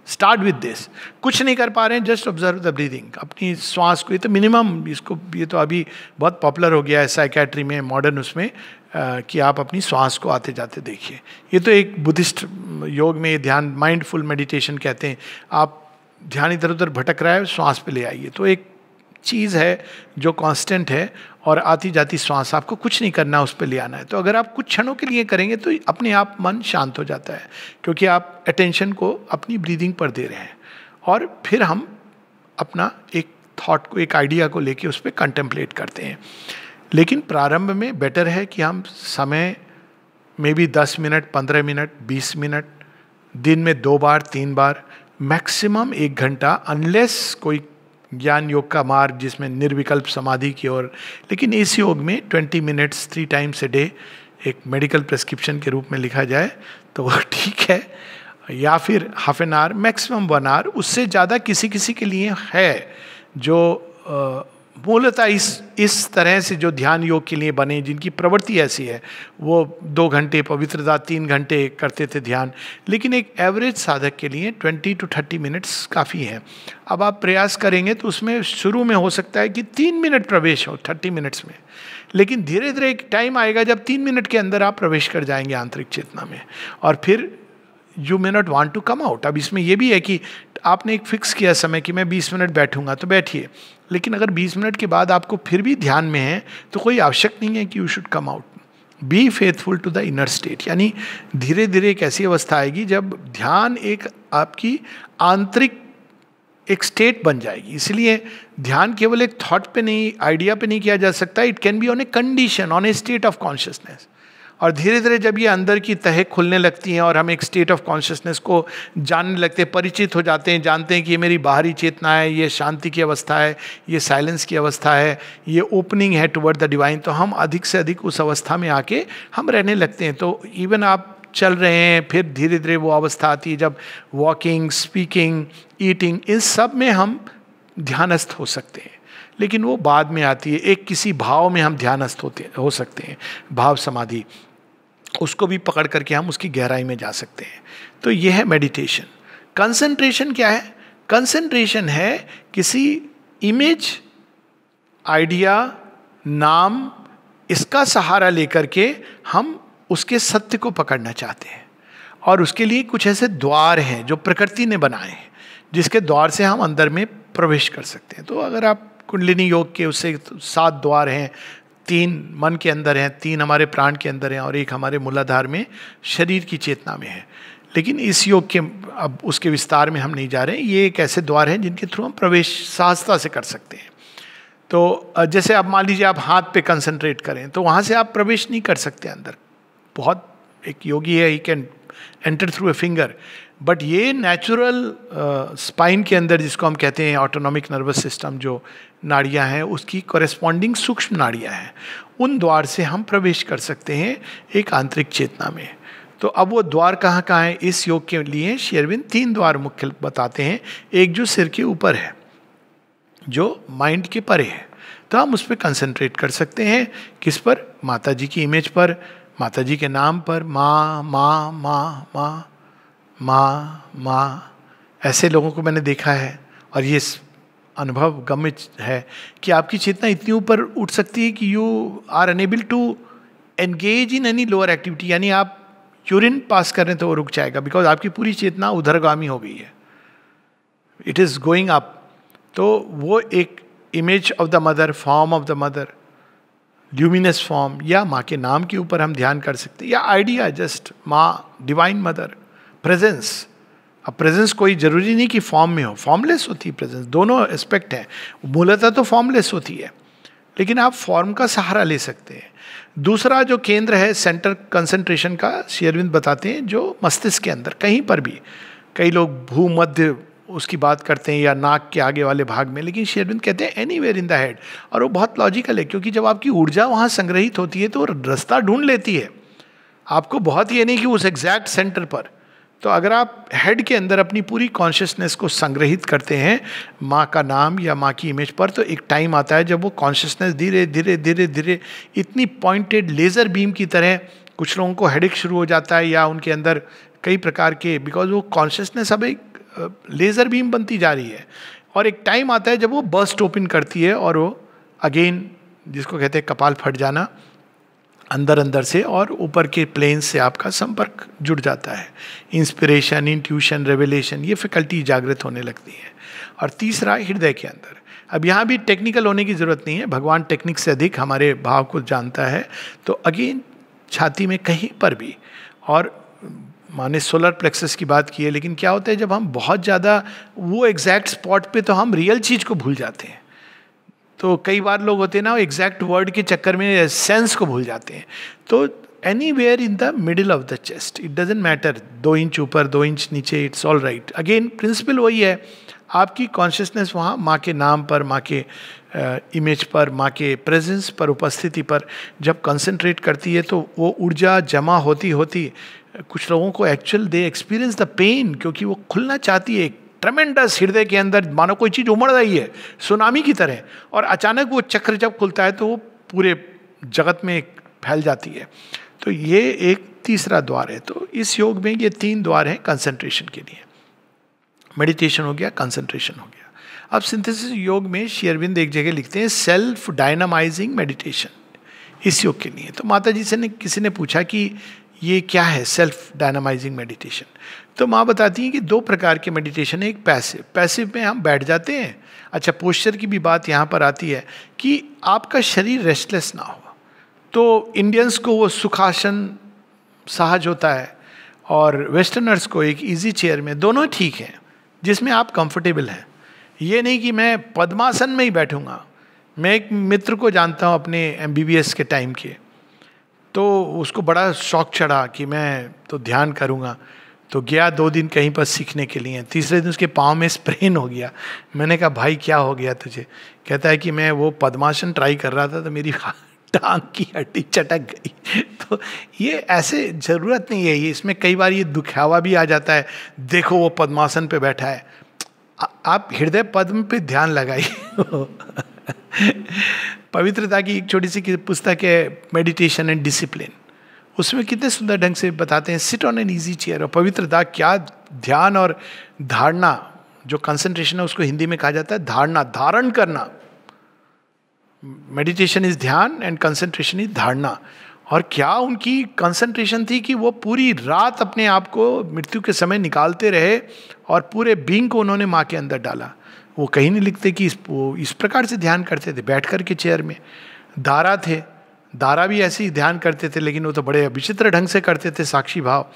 स्टार्ट विद दिस। कुछ नहीं कर पा रहे हैं, जस्ट ऑब्जर्व द ब्रीदिंग, अपनी श्वास को। ये तो मिनिमम, इसको, ये तो अभी बहुत पॉपुलर हो गया है साइकेट्री में, मॉडर्न उसमें, कि आप अपनी श्वास को आते जाते देखिए। ये तो एक बुद्धिस्ट योग में ये ध्यान, माइंडफुल मेडिटेशन कहते हैं। आप ध्यान इधर उधर भटक रहा है, श्वास पे ले आइए। तो एक चीज़ है जो कांस्टेंट है, और आती जाती श्वास, आपको कुछ नहीं करना, उस पर ले आना है। तो अगर आप कुछ क्षणों के लिए करेंगे तो अपने आप मन शांत हो जाता है, क्योंकि आप अटेंशन को अपनी ब्रीदिंग पर दे रहे हैं। और फिर हम अपना एक थॉट को, एक आइडिया को लेके उस पर कंटेम्पलेट करते हैं। लेकिन प्रारंभ में बेटर है कि हम समय में भी 10 मिनट, 15 मिनट, 20 मिनट, दिन में 2 बार 3 बार, मैक्सिमम 1 घंटा, अनलेस कोई ज्ञान योग का मार्ग जिसमें निर्विकल्प समाधि की ओर। लेकिन इस योग में 20 मिनट्स 3 टाइम्स ए डे एक मेडिकल प्रेस्क्रिप्शन के रूप में लिखा जाए तो वो ठीक है, या फिर half an hour, maximum 1 hour. उससे ज़्यादा किसी किसी के लिए है जो मूलतः इस तरह से जो ध्यान योग के लिए बने, जिनकी प्रवृत्ति ऐसी है, वो 2 घंटे पवित्रता, 3 घंटे करते थे ध्यान। लेकिन एक एवरेज साधक के लिए 20 to 30 मिनट्स काफ़ी है। अब आप प्रयास करेंगे तो उसमें शुरू में हो सकता है कि 3 मिनट प्रवेश हो 30 मिनट्स में, लेकिन धीरे धीरे एक टाइम आएगा जब 3 मिनट के अंदर आप प्रवेश कर जाएंगे आंतरिक चेतना में, और फिर you may not want to come out. अब इसमें यह भी है कि आपने एक फिक्स किया समय कि मैं 20 मिनट बैठूंगा, तो बैठिए। लेकिन अगर 20 मिनट के बाद आपको फिर भी ध्यान में है, तो कोई आवश्यक नहीं है कि you should come out. Be faithful to the inner state, यानी धीरे धीरे एक ऐसी अवस्था आएगी जब ध्यान एक आपकी आंतरिक एक स्टेट बन जाएगी। इसलिए ध्यान केवल एक थॉट पे नहीं, आइडिया पे नहीं किया जा सकता। It can be on a condition, on A state of consciousness. और धीरे धीरे जब ये अंदर की तहें खुलने लगती हैं और हम एक स्टेट ऑफ कॉन्शियसनेस को जानने लगते हैं, परिचित हो जाते हैं, जानते हैं कि ये मेरी बाहरी चेतना है, ये शांति की अवस्था है, ये साइलेंस की अवस्था है, ये ओपनिंग है टुवर्ड द डिवाइन, तो हम अधिक से अधिक उस अवस्था में आके हम रहने लगते हैं। तो इवन आप चल रहे हैं, फिर धीरे धीरे वो अवस्था आती है जब वॉकिंग, स्पीकिंग, ईटिंग, इन सब में हम ध्यानस्थ हो सकते हैं। लेकिन वो बाद में आती है, एक किसी भाव में हम ध्यानस्थ हो सकते हैं, भाव समाधि, उसको भी पकड़ करके हम उसकी गहराई में जा सकते हैं। तो यह है मेडिटेशन। कंसंट्रेशन क्या है? कंसंट्रेशन है किसी इमेज, आइडिया, नाम, इसका सहारा लेकर के हम उसके सत्य को पकड़ना चाहते हैं। और उसके लिए कुछ ऐसे द्वार हैं जो प्रकृति ने बनाए हैं, जिसके द्वार से हम अंदर में प्रवेश कर सकते हैं। तो अगर आप कुंडलिनी योग के उससे 7 द्वार हैं, 3 मन के अंदर हैं, 3 हमारे प्राण के अंदर हैं और 1 हमारे मूलाधार में शरीर की चेतना में है। लेकिन इस योग के अब उसके विस्तार में हम नहीं जा रहे हैं। ये एक ऐसे द्वार हैं जिनके थ्रू हम प्रवेश सहजता से कर सकते हैं। तो जैसे आप मान लीजिए आप हाथ पे कंसंट्रेट करें तो वहाँ से आप प्रवेश नहीं कर सकते अंदर। बहुत एक योगी है, he can enter through a finger, but ये नेचुरल स्पाइन के अंदर जिसको हम कहते हैं ऑटोनॉमिक नर्वस सिस्टम, जो नाड़ियाँ हैं उसकी कॉरेस्पॉन्डिंग सूक्ष्म नाड़ियाँ हैं, उन द्वार से हम प्रवेश कर सकते हैं एक आंतरिक चेतना में। तो अब वो द्वार कहाँ कहाँ है इस योग के लिए श्री अरविंद 3 द्वार मुख्य बताते हैं। एक जो सिर के ऊपर है, जो माइंड के परे है, तो हम उस पर कंसंट्रेट कर सकते हैं। किस पर? माता जी की इमेज पर, माता जी के नाम पर। माँ माँ माँ माँ माँ माँ, ऐसे लोगों को मैंने देखा है और ये अनुभव गम्य है कि आपकी चेतना इतनी ऊपर उठ सकती है कि you are unable to engage in any lower activity. यानी आप यूरिन पास कर रहे हैं तो वो रुक जाएगा, बिकॉज आपकी पूरी चेतना उधरगामी हो गई है, इट इज गोइंग अप। तो वो एक image of the mother, form of the mother, luminous form, या माँ के नाम के ऊपर हम ध्यान कर सकते हैं, या आइडिया जस्ट माँ, डिवाइन मदर, प्रेजेंस। अब प्रेजेंस कोई जरूरी नहीं कि फॉर्म में हो, फॉर्मलेस होती है प्रेजेंस, दोनों एस्पेक्ट हैं। मूलतः तो फॉर्मलेस होती है, लेकिन आप फॉर्म का सहारा ले सकते हैं। दूसरा जो केंद्र है सेंटर कंसंट्रेशन का, श्री अरविंद बताते हैं जो मस्तिष्क के अंदर कहीं पर भी, कई लोग भूमध्य उसकी बात करते हैं या नाक के आगे वाले भाग में, लेकिन श्री अरविंद कहते हैं एनीवेयर इन द हेड। और वो बहुत लॉजिकल है, क्योंकि जब आपकी ऊर्जा वहाँ संग्रहित होती है तो रास्ता ढूंढ लेती है आपको, बहुत ये नहीं कि उस एग्जैक्ट सेंटर पर। तो अगर आप हेड के अंदर अपनी पूरी कॉन्शियसनेस को संग्रहित करते हैं माँ का नाम या माँ की इमेज पर, तो एक टाइम आता है जब वो कॉन्शियसनेस धीरे धीरे धीरे धीरे इतनी पॉइंटेड लेज़र बीम की तरह, कुछ लोगों को हेडेक शुरू हो जाता है या उनके अंदर कई प्रकार के, बिकॉज वो कॉन्शियसनेस अब एक लेज़र बीम बनती जा रही है, और एक टाइम आता है जब वो बर्स्ट ओपन करती है और वो अगेन, जिसको कहते हैं कपाल फट जाना, अंदर अंदर से और ऊपर के प्लेन से आपका संपर्क जुड़ जाता है। इंस्पिरेशन, इंट्यूशन, रेवलेशन, ये फैकल्टी जागृत होने लगती है। और तीसरा हृदय के अंदर। अब यहाँ भी टेक्निकल होने की ज़रूरत नहीं है, भगवान टेक्निक से अधिक हमारे भाव को जानता है। तो अगेन छाती में कहीं पर भी, और माने सोलर प्लेक्सस की बात की है, लेकिन क्या होता है जब हम बहुत ज़्यादा वो एग्जैक्ट स्पॉट पे, तो हम रियल चीज़ को भूल जाते हैं। तो कई बार लोग होते हैं ना, एग्जैक्ट वर्ड के चक्कर में सेंस को भूल जाते हैं। तो anywhere in the middle of the chest, it doesn't matter, 2 inch ऊपर 2 इंच नीचे, it's all right. Again principle वही है, आपकी कॉन्शियसनेस वहाँ माँ के नाम पर, माँ के इमेज पर, माँ के प्रेजेंस पर, उपस्थिति पर जब कंसंट्रेट करती है, तो वो ऊर्जा जमा होती होती, कुछ लोगों को actual they experience the pain, क्योंकि वो खुलना चाहती है। ट्रेमेंडस हृदय के अंदर मानो कोई चीज़ उमड़ रही है सुनामी की तरह, और अचानक वो चक्र जब खुलता है तो वो पूरे जगत में फैल जाती है। तो ये एक तीसरा द्वार है। तो इस योग में ये 3 द्वार हैं कंसंट्रेशन के लिए। मेडिटेशन हो गया, कंसंट्रेशन हो गया। अब सिंथेसिस योग में श्री अरविंद एक जगह लिखते हैं सेल्फ डायनामाइजिंग मेडिटेशन इस योग के लिए। तो माता जी से किसी ने पूछा कि ये क्या है सेल्फ डायनामाइजिंग मेडिटेशन। तो माँ बताती हैं कि 2 प्रकार के मेडिटेशन है। एक पैसिव, पैसिव में हम बैठ जाते हैं। अच्छा, पोस्चर की भी बात यहाँ पर आती है कि आपका शरीर रेस्टलेस ना हो। तो इंडियंस को वो सुखासन सहज होता है, और वेस्टर्नर्स को एक इजी चेयर में, दोनों ठीक हैं जिसमें आप कंफर्टेबल हैं। ये नहीं कि मैं पद्मासन में ही बैठूंगा। मैं एक मित्र को जानता हूँ अपने MBBS के टाइम के, तो उसको बड़ा शौक चढ़ा कि मैं तो ध्यान करूँगा। तो गया 2 दिन कहीं पर सीखने के लिए, तीसरे दिन उसके पाँव में स्प्रेन हो गया। मैंने कहा भाई क्या हो गया तुझे? कहता है कि मैं वो पद्मासन ट्राई कर रहा था तो मेरी टांग की हड्डी चटक गई। तो ये ऐसे ज़रूरत नहीं है, ये इसमें कई बार ये दुखावा भी आ जाता है, देखो वो पद्मासन पे बैठा है। आप हृदय पद्म पे ध्यान लगाइए। पवित्रता की एक छोटी सी पुस्तक है मेडिटेशन एंड डिसिप्लिन, उसमें कितने सुंदर ढंग से बताते हैं sit on an easy chair. और पवित्रता क्या, ध्यान और धारणा, जो कंसंट्रेशन है उसको हिंदी में कहा जाता है धारणा, धारण करना। मेडिटेशन इज ध्यान एंड कंसंट्रेशन इज धारणा। और क्या उनकी कंसंट्रेशन थी कि वो पूरी रात अपने आप को मृत्यु के समय निकालते रहे और पूरे बीइंग को उन्होंने माँ के अंदर डाला। वो कहीं नहीं लिखते कि वो इस प्रकार से ध्यान करते थे बैठ कर के चेयर में। दारा थे, दारा भी ऐसे ही ध्यान करते थे, लेकिन वो तो बड़े विचित्र ढंग से करते थे, साक्षी भाव।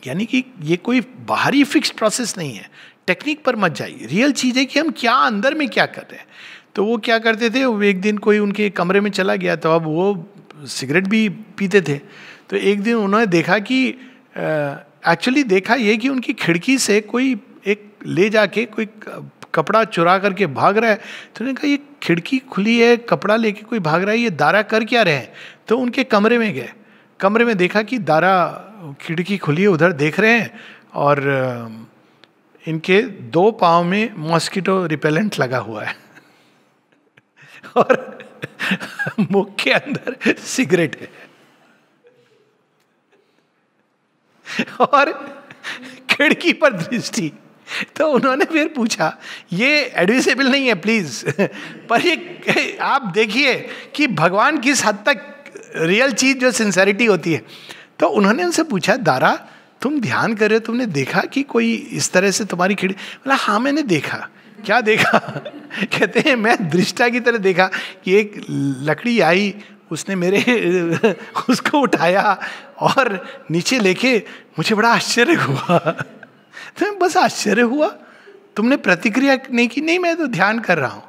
यानी कि ये कोई बाहरी फिक्स्ड प्रोसेस नहीं है, टेक्निक पर मत जाइए, रियल चीज़ है कि हम क्या अंदर में क्या कर रहे हैं। तो वो क्या करते थे, वो एक दिन कोई उनके कमरे में चला गया, तो अब वो सिगरेट भी पीते थे। तो एक दिन उन्होंने देखा कि एक्चुअली देखा ये कि उनकी खिड़की से कोई एक ले जाके कोई कपड़ा चुरा करके भाग रहा है। तो उन्होंने कहा ये खिड़की खुली है, कपड़ा लेके कोई भाग रहा है, ये दारा कर क्या रहे हैं। तो उनके कमरे में गए, कमरे में देखा कि दारा खिड़की खुली है, उधर देख रहे हैं और इनके 2 पाँव में मॉस्किटो रिपेलेंट लगा हुआ है और मुख के अंदर सिगरेट है और खिड़की पर दृष्टि। तो उन्होंने फिर पूछा, ये एडमिसेबल नहीं है प्लीज, पर ये आप देखिए कि भगवान किस हद तक रियल चीज जो सिंसेरिटी होती है। तो उन्होंने उनसे पूछा, दारा तुम ध्यान कर रहे हो, तुमने देखा कि कोई इस तरह से तुम्हारी खिड़की? बोला हाँ मैंने देखा। क्या देखा? कहते हैं मैं दृष्टा की तरह देखा कि एक लकड़ी आई, उसने मेरे उसको उठाया और नीचे लेके, मुझे बड़ा आश्चर्य हुआ। तो बस आश्चर्य हुआ, तुमने प्रतिक्रिया नहीं की? नहीं, मैं तो ध्यान कर रहा हूं।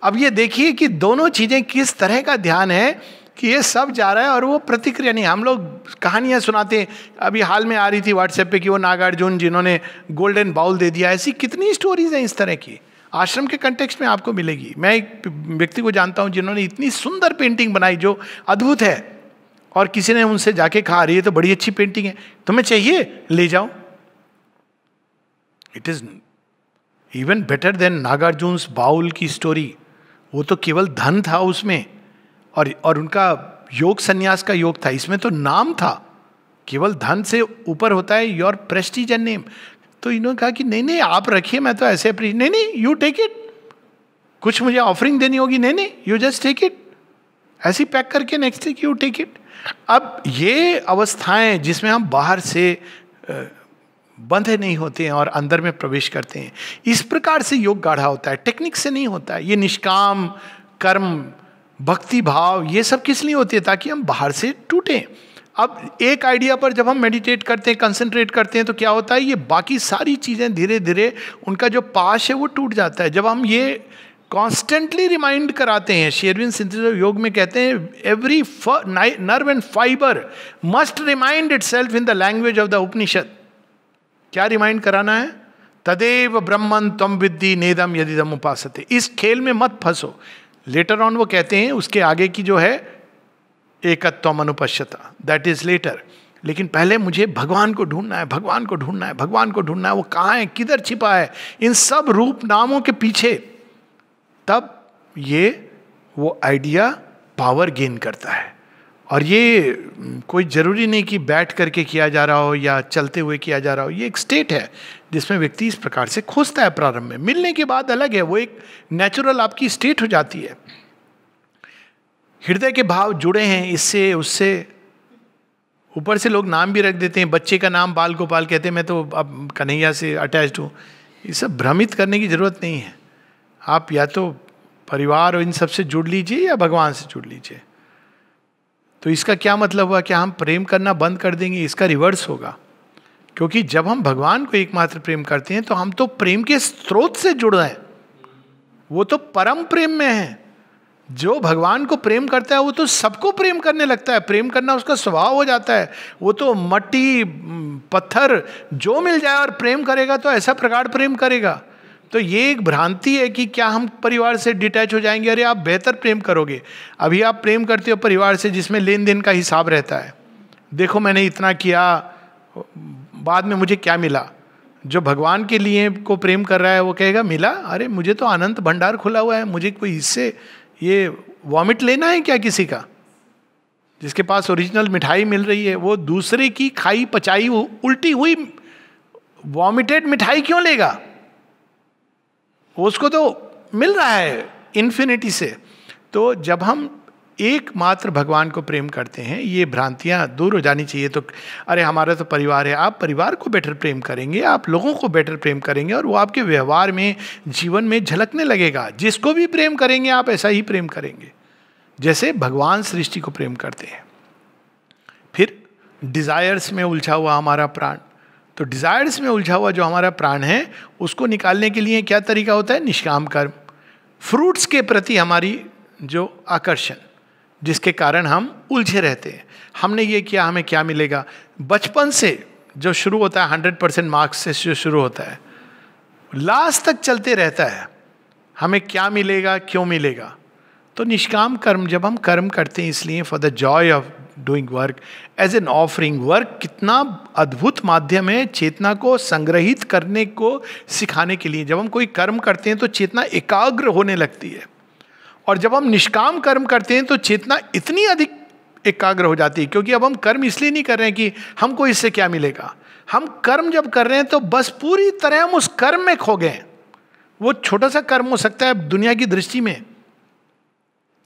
अब ये देखिए कि दोनों चीजें किस तरह का ध्यान है कि ये सब जा रहा है और वो प्रतिक्रिया नहीं। हम लोग कहानियां सुनाते हैं, अभी हाल में आ रही थी व्हाट्सएप पे कि वो नागार्जुन जिन्होंने गोल्डन बाउल दे दिया, ऐसी कितनी स्टोरीज हैं इस तरह की, आश्रम के कंटेक्स्ट में आपको मिलेगी। मैं एक व्यक्ति को जानता हूं जिन्होंने इतनी सुंदर पेंटिंग बनाई जो अद्भुत है, और किसी ने उनसे जाके कहा रही है तो बड़ी अच्छी पेंटिंग है, तुम्हें चाहिए ले जाओ। It is even better than Nagarjuna bowl की स्टोरी। वो तो केवल धन था उसमें, और उनका योग संन्यास का योग था, इसमें तो नाम था। केवल धन से ऊपर होता है योर प्रेस्टीज एंड नेम। तो इन्होंने कहा कि नहीं नहीं आप रखिए, मैं तो ऐसे नहीं नहीं यू टेक इट, कुछ मुझे ऑफरिंग देनी होगी, नहीं नहीं यू जस्ट टेक इट, ऐसी पैक करके next day you take it. अब ये अवस्थाएं जिसमें हम बाहर से बंधे नहीं होते हैं और अंदर में प्रवेश करते हैं, इस प्रकार से योग गाढ़ा होता है, टेक्निक से नहीं होता है। ये निष्काम कर्म, भक्ति भाव, ये सब किस लिए होती है? ताकि हम बाहर से टूटें। अब एक आइडिया पर जब हम मेडिटेट करते हैं, कंसंट्रेट करते हैं, तो क्या होता है, ये बाकी सारी चीज़ें धीरे धीरे उनका जो पाश है वो टूट जाता है। जब हम ये कॉन्स्टेंटली रिमाइंड कराते हैं, शेर अरविंद सिंथेसिस योग में कहते हैं every nerve and fibre must remind itself in the language of the Upanishad. क्या रिमाइंड कराना है? तदेव ब्रह्मन त्वं विद्धि नेदम यदिदम उपासते। इस खेल में मत फंसो। लेटर ऑन वो कहते हैं, उसके आगे की जो है एकत्वम अनुपश्यता, दैट इज लेटर। लेकिन पहले मुझे भगवान को ढूंढना है, भगवान को ढूंढना है, भगवान को ढूंढना है। वो कहाँ है, किधर छिपा है इन सब रूप नामों के पीछे? तब ये वो आइडिया पावर गेन करता है। और ये कोई जरूरी नहीं कि बैठ करके किया जा रहा हो या चलते हुए किया जा रहा हो। ये एक स्टेट है जिसमें व्यक्ति इस प्रकार से खोजता है। प्रारंभ में मिलने के बाद अलग है, वो एक नेचुरल आपकी स्टेट हो जाती है। हृदय के भाव जुड़े हैं इससे उससे। ऊपर से लोग नाम भी रख देते हैं, बच्चे का नाम बाल गोपाल कहते हैं, मैं तो अब कन्हैया से अटैच्ड हूँ। ये सब भ्रमित करने की जरूरत नहीं है। आप या तो परिवार और इन सब से जुड़ लीजिए या भगवान से जुड़ लीजिए। तो इसका क्या मतलब हुआ कि हम प्रेम करना बंद कर देंगे? इसका रिवर्स होगा। क्योंकि जब हम भगवान को एकमात्र प्रेम करते हैं तो हम तो प्रेम के स्रोत से जुड़ रहे हैं। वो तो परम प्रेम में है। जो भगवान को प्रेम करता है वो तो सबको प्रेम करने लगता है। प्रेम करना उसका स्वभाव हो जाता है। वो तो मट्टी पत्थर जो मिल जाए और प्रेम करेगा तो ऐसा प्रगाढ़ प्रेम करेगा। तो ये एक भ्रांति है कि क्या हम परिवार से डिटैच हो जाएंगे? अरे आप बेहतर प्रेम करोगे। अभी आप प्रेम करते हो परिवार से जिसमें लेन देन का हिसाब रहता है। देखो मैंने इतना किया, बाद में मुझे क्या मिला। जो भगवान के लिए को प्रेम कर रहा है वो कहेगा मिला, अरे मुझे तो अनंत भंडार खुला हुआ है, मुझे कोई इससे ये वॉमिट लेना है क्या किसी का? जिसके पास ओरिजिनल मिठाई मिल रही है वो दूसरे की खाई पचाई उल्टी हुई वॉमिटेड मिठाई क्यों लेगा? उसको तो मिल रहा है इन्फिनिटी से। तो जब हम एकमात्र भगवान को प्रेम करते हैं, ये भ्रांतियां दूर हो जानी चाहिए। तो अरे हमारा तो परिवार है, आप परिवार को बेटर प्रेम करेंगे, आप लोगों को बेटर प्रेम करेंगे और वो आपके व्यवहार में, जीवन में झलकने लगेगा। जिसको भी प्रेम करेंगे आप ऐसा ही प्रेम करेंगे जैसे भगवान सृष्टि को प्रेम करते हैं। फिर डिजायर्स में उलझा हुआ हमारा प्राण, तो डिजायर्स में उलझा हुआ जो हमारा प्राण है उसको निकालने के लिए क्या तरीका होता है? निष्काम कर्म। फ्रूट्स के प्रति हमारी जो आकर्षण, जिसके कारण हम उलझे रहते हैं, हमने ये किया हमें क्या मिलेगा, बचपन से जो शुरू होता है 100% मार्क्स से जो शुरू होता है, लास्ट तक चलते रहता है, हमें क्या मिलेगा, क्यों मिलेगा। तो निष्काम कर्म जब हम कर्म करते हैं इसलिए for the joy of doing work as an offering, work कितना अद्भुत माध्यम है चेतना को संग्रहित करने को सिखाने के लिए। जब हम कोई कर्म करते हैं तो चेतना एकाग्र होने लगती है, और जब हम निष्काम कर्म करते हैं तो चेतना इतनी अधिक एकाग्र हो जाती है, क्योंकि अब हम कर्म इसलिए नहीं कर रहे हैं कि हमको इससे क्या मिलेगा, हम कर्म जब कर रहे हैं तो बस पूरी तरह हम उस कर्म में खो गए। वो छोटा सा कर्म हो सकता है दुनिया की दृष्टि में।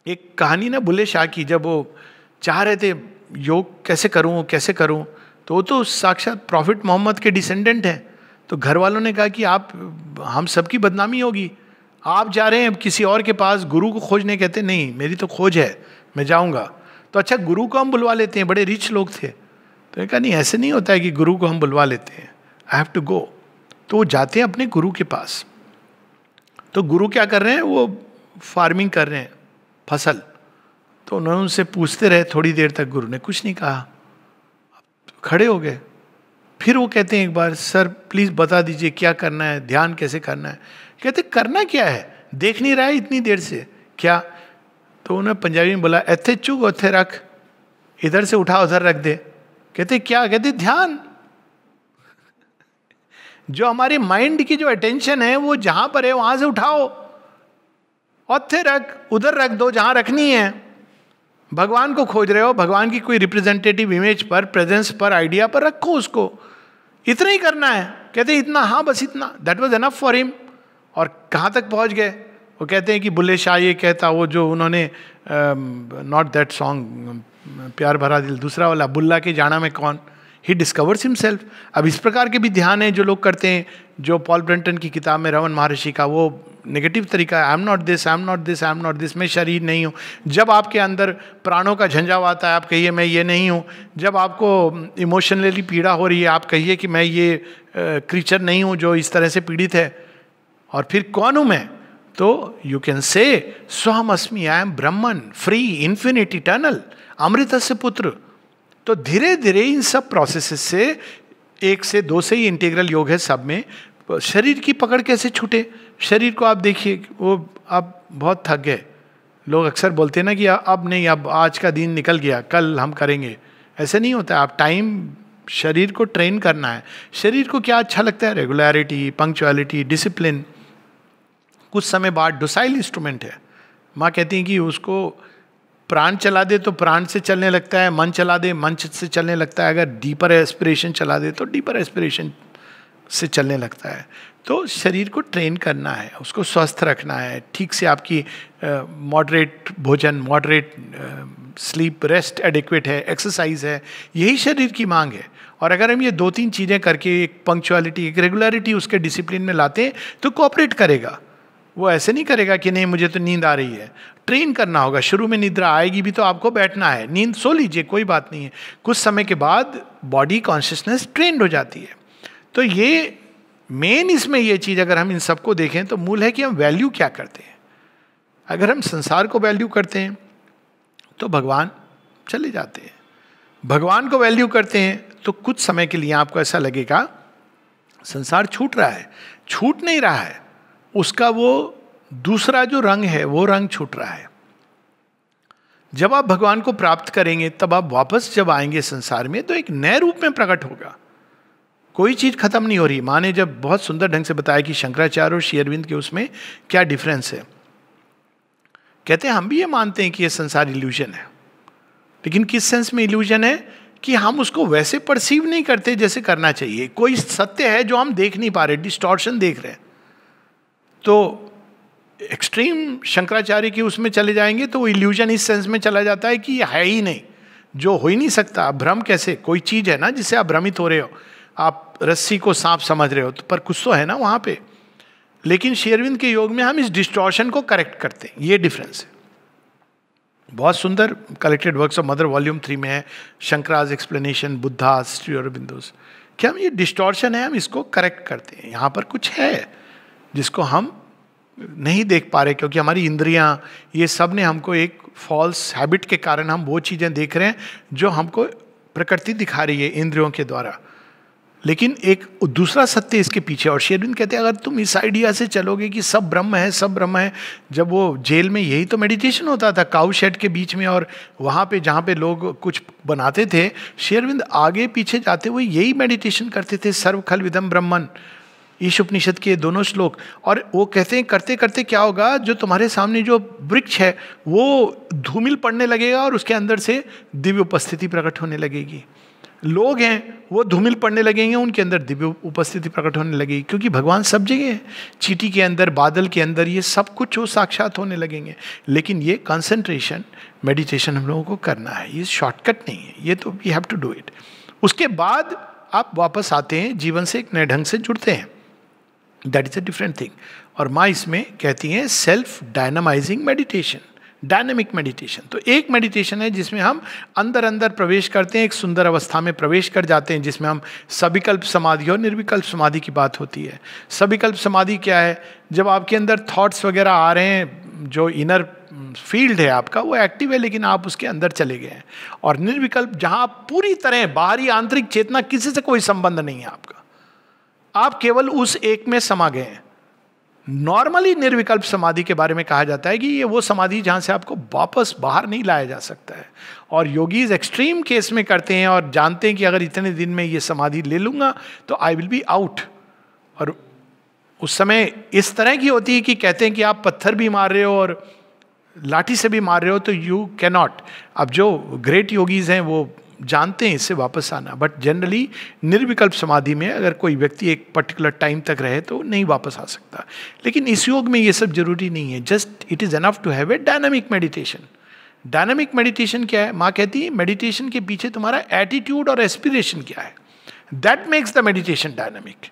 एक कहानी ना बुल्ले शाह की, जब वो चाह रहे थे योग कैसे करूं कैसे करूं, तो वो तो साक्षात प्रॉफिट मोहम्मद के डिसेंडेंट हैं। तो घर वालों ने कहा कि आप, हम सबकी बदनामी होगी, आप जा रहे हैं किसी और के पास गुरु को खोजने। कहते नहीं, मेरी तो खोज है, मैं जाऊंगा। तो अच्छा गुरु को हम बुलवा लेते हैं, बड़े रिच लोग थे। तो कहा नहीं, ऐसे नहीं होता है कि गुरु को हम बुलवा लेते हैं, आई हैव टू गो। तो वो जाते हैं अपने गुरु के पास। तो गुरु क्या कर रहे हैं, वो फार्मिंग कर रहे हैं, फसल। तो उन्होंने उनसे पूछते रहे थोड़ी देर तक, गुरु ने कुछ नहीं कहा, खड़े हो गए। फिर वो कहते हैं एक बार, सर प्लीज बता दीजिए क्या करना है, ध्यान कैसे करना है। कहते करना क्या है, देख नहीं रहा है इतनी देर से क्या। तो उन्होंने पंजाबी में बोला, एथे चुग ओथे रख, इधर से उठा उधर रख दे। कहते क्या, कहते ध्यान। जो हमारे माइंड की जो अटेंशन है वो जहां पर है वहां से उठाओ, ओथे रख, उधर रख दो जहां रखनी है। भगवान को खोज रहे हो, भगवान की कोई रिप्रेजेंटेटिव इमेज पर, प्रेजेंस पर, आइडिया पर रखो उसको, इतना ही करना है। कहते इतना, हाँ बस इतना, that was enough for him. और कहाँ तक पहुँच गए, वो कहते हैं कि बुल्ले शाह ये कहता, वो जो उन्होंने नॉट दैट सॉन्ग प्यार भरा दिल, दूसरा वाला बुल्ला के जाना में कौन, ही डिस्कवर्स हिमसेल्फ। अब इस प्रकार के भी ध्यान है जो लोग करते हैं, जो पॉल ब्रंटन की किताब में रमन महर्षि का वो नेगेटिव तरीका है, I am not this, I am not this, I am not this, मैं शरीर नहीं हूँ। जब आपके अंदर प्राणों का झंझाव आता है आप कहिए मैं ये नहीं हूँ। जब आपको इमोशनली पीड़ा हो रही है आप कहिए कि मैं ये क्रीचर नहीं हूँ जो इस तरह से पीड़ित है। और फिर कौन हूँ मैं, तो यू कैन से स्वहम अस्मि, आई एम ब्रह्मन, फ्री, इन्फिनिट, इटर्नल, अमृतस्य पुत्र। तो धीरे धीरे इन सब प्रोसेसेस से, एक से दो से ही इंटीग्रल योग है सब में, शरीर की पकड़ कैसे छूटे। शरीर को आप देखिए, वो आप बहुत थक गए, लोग अक्सर बोलते हैं ना कि अब नहीं, अब आज का दिन निकल गया, कल हम करेंगे। ऐसे नहीं होता है, आप टाइम, शरीर को ट्रेन करना है। शरीर को क्या अच्छा लगता है, रेगुलरिटी, पंक्चुअलिटी, डिसिप्लिन। कुछ समय बाद डोसाइल इंस्ट्रूमेंट है। माँ कहती हैं कि उसको प्राण चला दे तो प्राण से चलने लगता है, मन चला दे मन से चलने लगता है, अगर डीपर एस्पिरेशन चला दे तो डीपर एस्पिरेशन से चलने लगता है। तो शरीर को ट्रेन करना है, उसको स्वस्थ रखना है, ठीक से आपकी मॉडरेट भोजन, मॉडरेट स्लीप, रेस्ट एडिक्वेट है, एक्सरसाइज है, यही शरीर की मांग है। और अगर हम ये दो तीन चीज़ें करके, एक पंक्चुअलिटी, एक रेगुलरिटी उसके डिसिप्लिन में लाते हैं तो कोऑपरेट करेगा। वो ऐसे नहीं करेगा कि नहीं मुझे तो नींद आ रही है। ट्रेन करना होगा, शुरू में निद्रा आएगी भी तो आपको बैठना है, नींद सो लीजिए कोई बात नहीं है। कुछ समय के बाद बॉडी कॉन्शियसनेस ट्रेंड हो जाती है। तो ये मेन इसमें ये चीज़, अगर हम इन सबको देखें तो मूल है कि हम वैल्यू क्या करते हैं। अगर हम संसार को वैल्यू करते हैं तो भगवान चले जाते हैं। भगवान को वैल्यू करते हैं तो कुछ समय के लिए आपको ऐसा लगेगा संसार छूट रहा है, छूट नहीं रहा है, उसका वो दूसरा जो रंग है वो रंग छूट रहा है। जब आप भगवान को प्राप्त करेंगे तब आप वापस जब आएंगे संसार में तो एक नए रूप में प्रकट होगा। कोई चीज खत्म नहीं हो रही। माँ ने जब बहुत सुंदर ढंग से बताया कि शंकराचार्य और श्री अरविंद के उसमें क्या डिफरेंस है। कहते हैं हम भी ये मानते हैं कि ये संसार इल्यूजन है, लेकिन किस सेंस में इल्यूजन है कि हम उसको वैसे परसीव नहीं करते जैसे करना चाहिए। कोई सत्य है जो हम देख नहीं पा रहे, डिस्टॉर्शन देख रहे हैं। तो एक्सट्रीम शंकराचार्य की उसमें चले जाएंगे तो वो इल्यूजन इस सेंस में चला जाता है कि ये है ही नहीं, जो हो ही नहीं सकता। भ्रम कैसे, कोई चीज है ना जिससे आप भ्रमित हो रहे हो, आप रस्सी को सांप समझ रहे हो तो पर कुछ तो है ना वहां पे। लेकिन श्री अरविंद के योग में हम इस डिस्टॉर्शन को करेक्ट करते हैं, ये डिफरेंस है। बहुत सुंदर collected works of mother volume 3 में है, शंकराज एक्सप्लेनेशन, बुद्धा, श्री अरविंदोस, कि हम ये डिस्टॉर्शन है हम इसको करेक्ट करते हैं। यहाँ पर कुछ है जिसको हम नहीं देख पा रहे क्योंकि हमारी इंद्रियां ये सब ने हमको एक फॉल्स हैबिट के कारण हम वो चीज़ें देख रहे हैं जो हमको प्रकृति दिखा रही है इंद्रियों के द्वारा। लेकिन एक दूसरा सत्य इसके पीछे, और शेरविन कहते हैं अगर तुम इस आइडिया से चलोगे कि सब ब्रह्म है, सब ब्रह्म है। जब वो जेल में यही तो मेडिटेशन होता था, काउ शेड के बीच में, और वहाँ पे जहाँ पे लोग कुछ बनाते थे, शेरविंद आगे पीछे जाते हुए यही मेडिटेशन करते थे, सर्व खल विदम ब्रह्मन, ईश उपनिषद के दोनों श्लोक। और वो कहते हैं करते करते क्या होगा, जो तुम्हारे सामने जो वृक्ष है वो धूमिल पड़ने लगेगा और उसके अंदर से दिव्य उपस्थिति प्रकट होने लगेगी। लोग हैं वो धूमिल पड़ने लगेंगे, उनके अंदर दिव्य उपस्थिति प्रकट होने लगेगी, क्योंकि भगवान सब जगह है, चींटी के अंदर, बादल के अंदर, ये सब कुछ वो साक्षात होने लगेंगे। लेकिन ये कंसंट्रेशन मेडिटेशन हम लोगों को करना है, ये शॉर्टकट नहीं है, ये तो we have to do it. उसके बाद आप वापस आते हैं, जीवन से एक नए ढंग से जुड़ते हैं, that is a different thing. और माँ इसमें कहती हैं self dynamising meditation, dynamic meditation. तो एक मेडिटेशन है जिसमें हम अंदर अंदर प्रवेश करते हैं, एक सुंदर अवस्था में प्रवेश कर जाते हैं जिसमें हम सविकल्प समाधि और निर्विकल्प समाधि की बात होती है। सविकल्प समाधि क्या है, जब आपके अंदर थॉट्स वगैरह आ रहे हैं, जो इनर फील्ड है आपका वो एक्टिव है लेकिन आप उसके अंदर चले गए हैं। और निर्विकल्प जहां आप पूरी तरह बाहरी आंतरिक चेतना किसी से कोई संबंध नहीं है आपका, आप केवल उस एक में समा गए हैं। नॉर्मली निर्विकल्प समाधि के बारे में कहा जाता है कि ये वो समाधि जहां से आपको वापस बाहर नहीं लाया जा सकता है। और योगीज एक्सट्रीम केस में करते हैं और जानते हैं कि अगर इतने दिन में ये समाधि ले लूंगा तो आई विल बी आउट। और उस समय इस तरह की होती है कि कहते हैं कि आप पत्थर भी मार रहे हो और लाठी से भी मार रहे हो तो यू कैन नॉट। अब जो ग्रेट योगीज हैं वो जानते हैं इससे वापस आना, बट जनरली निर्विकल्प समाधि में अगर कोई व्यक्ति एक पर्टिकुलर टाइम तक रहे तो नहीं वापस आ सकता। लेकिन इस योग में ये सब जरूरी नहीं है, just it is enough to have a dynamic meditation. Dynamic meditation क्या है, माँ कहती है मेडिटेशन के पीछे तुम्हारा एटीट्यूड और एस्पिरेशन क्या है, that makes the meditation dynamic.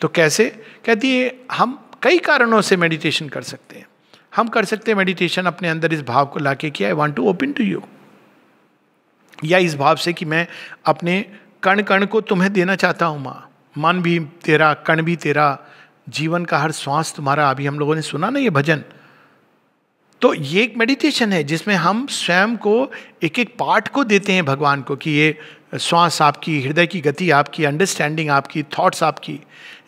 तो कैसे, कहती है हम कई कारणों से मेडिटेशन कर सकते हैं। हम कर सकते हैं मेडिटेशन अपने अंदर इस भाव को लाके कि I want to open to you, या इस भाव से कि मैं अपने कण कण को तुम्हें देना चाहता हूँ माँ, मन भी तेरा, कण भी तेरा, जीवन का हर श्वास तुम्हारा। अभी हम लोगों ने सुना ना ये भजन, तो ये एक मेडिटेशन है जिसमें हम स्वयं को एक एक पार्ट को देते हैं भगवान को, कि ये श्वास आपकी, हृदय की गति आपकी, अंडरस्टैंडिंग आपकी, थॉट्स आपकी,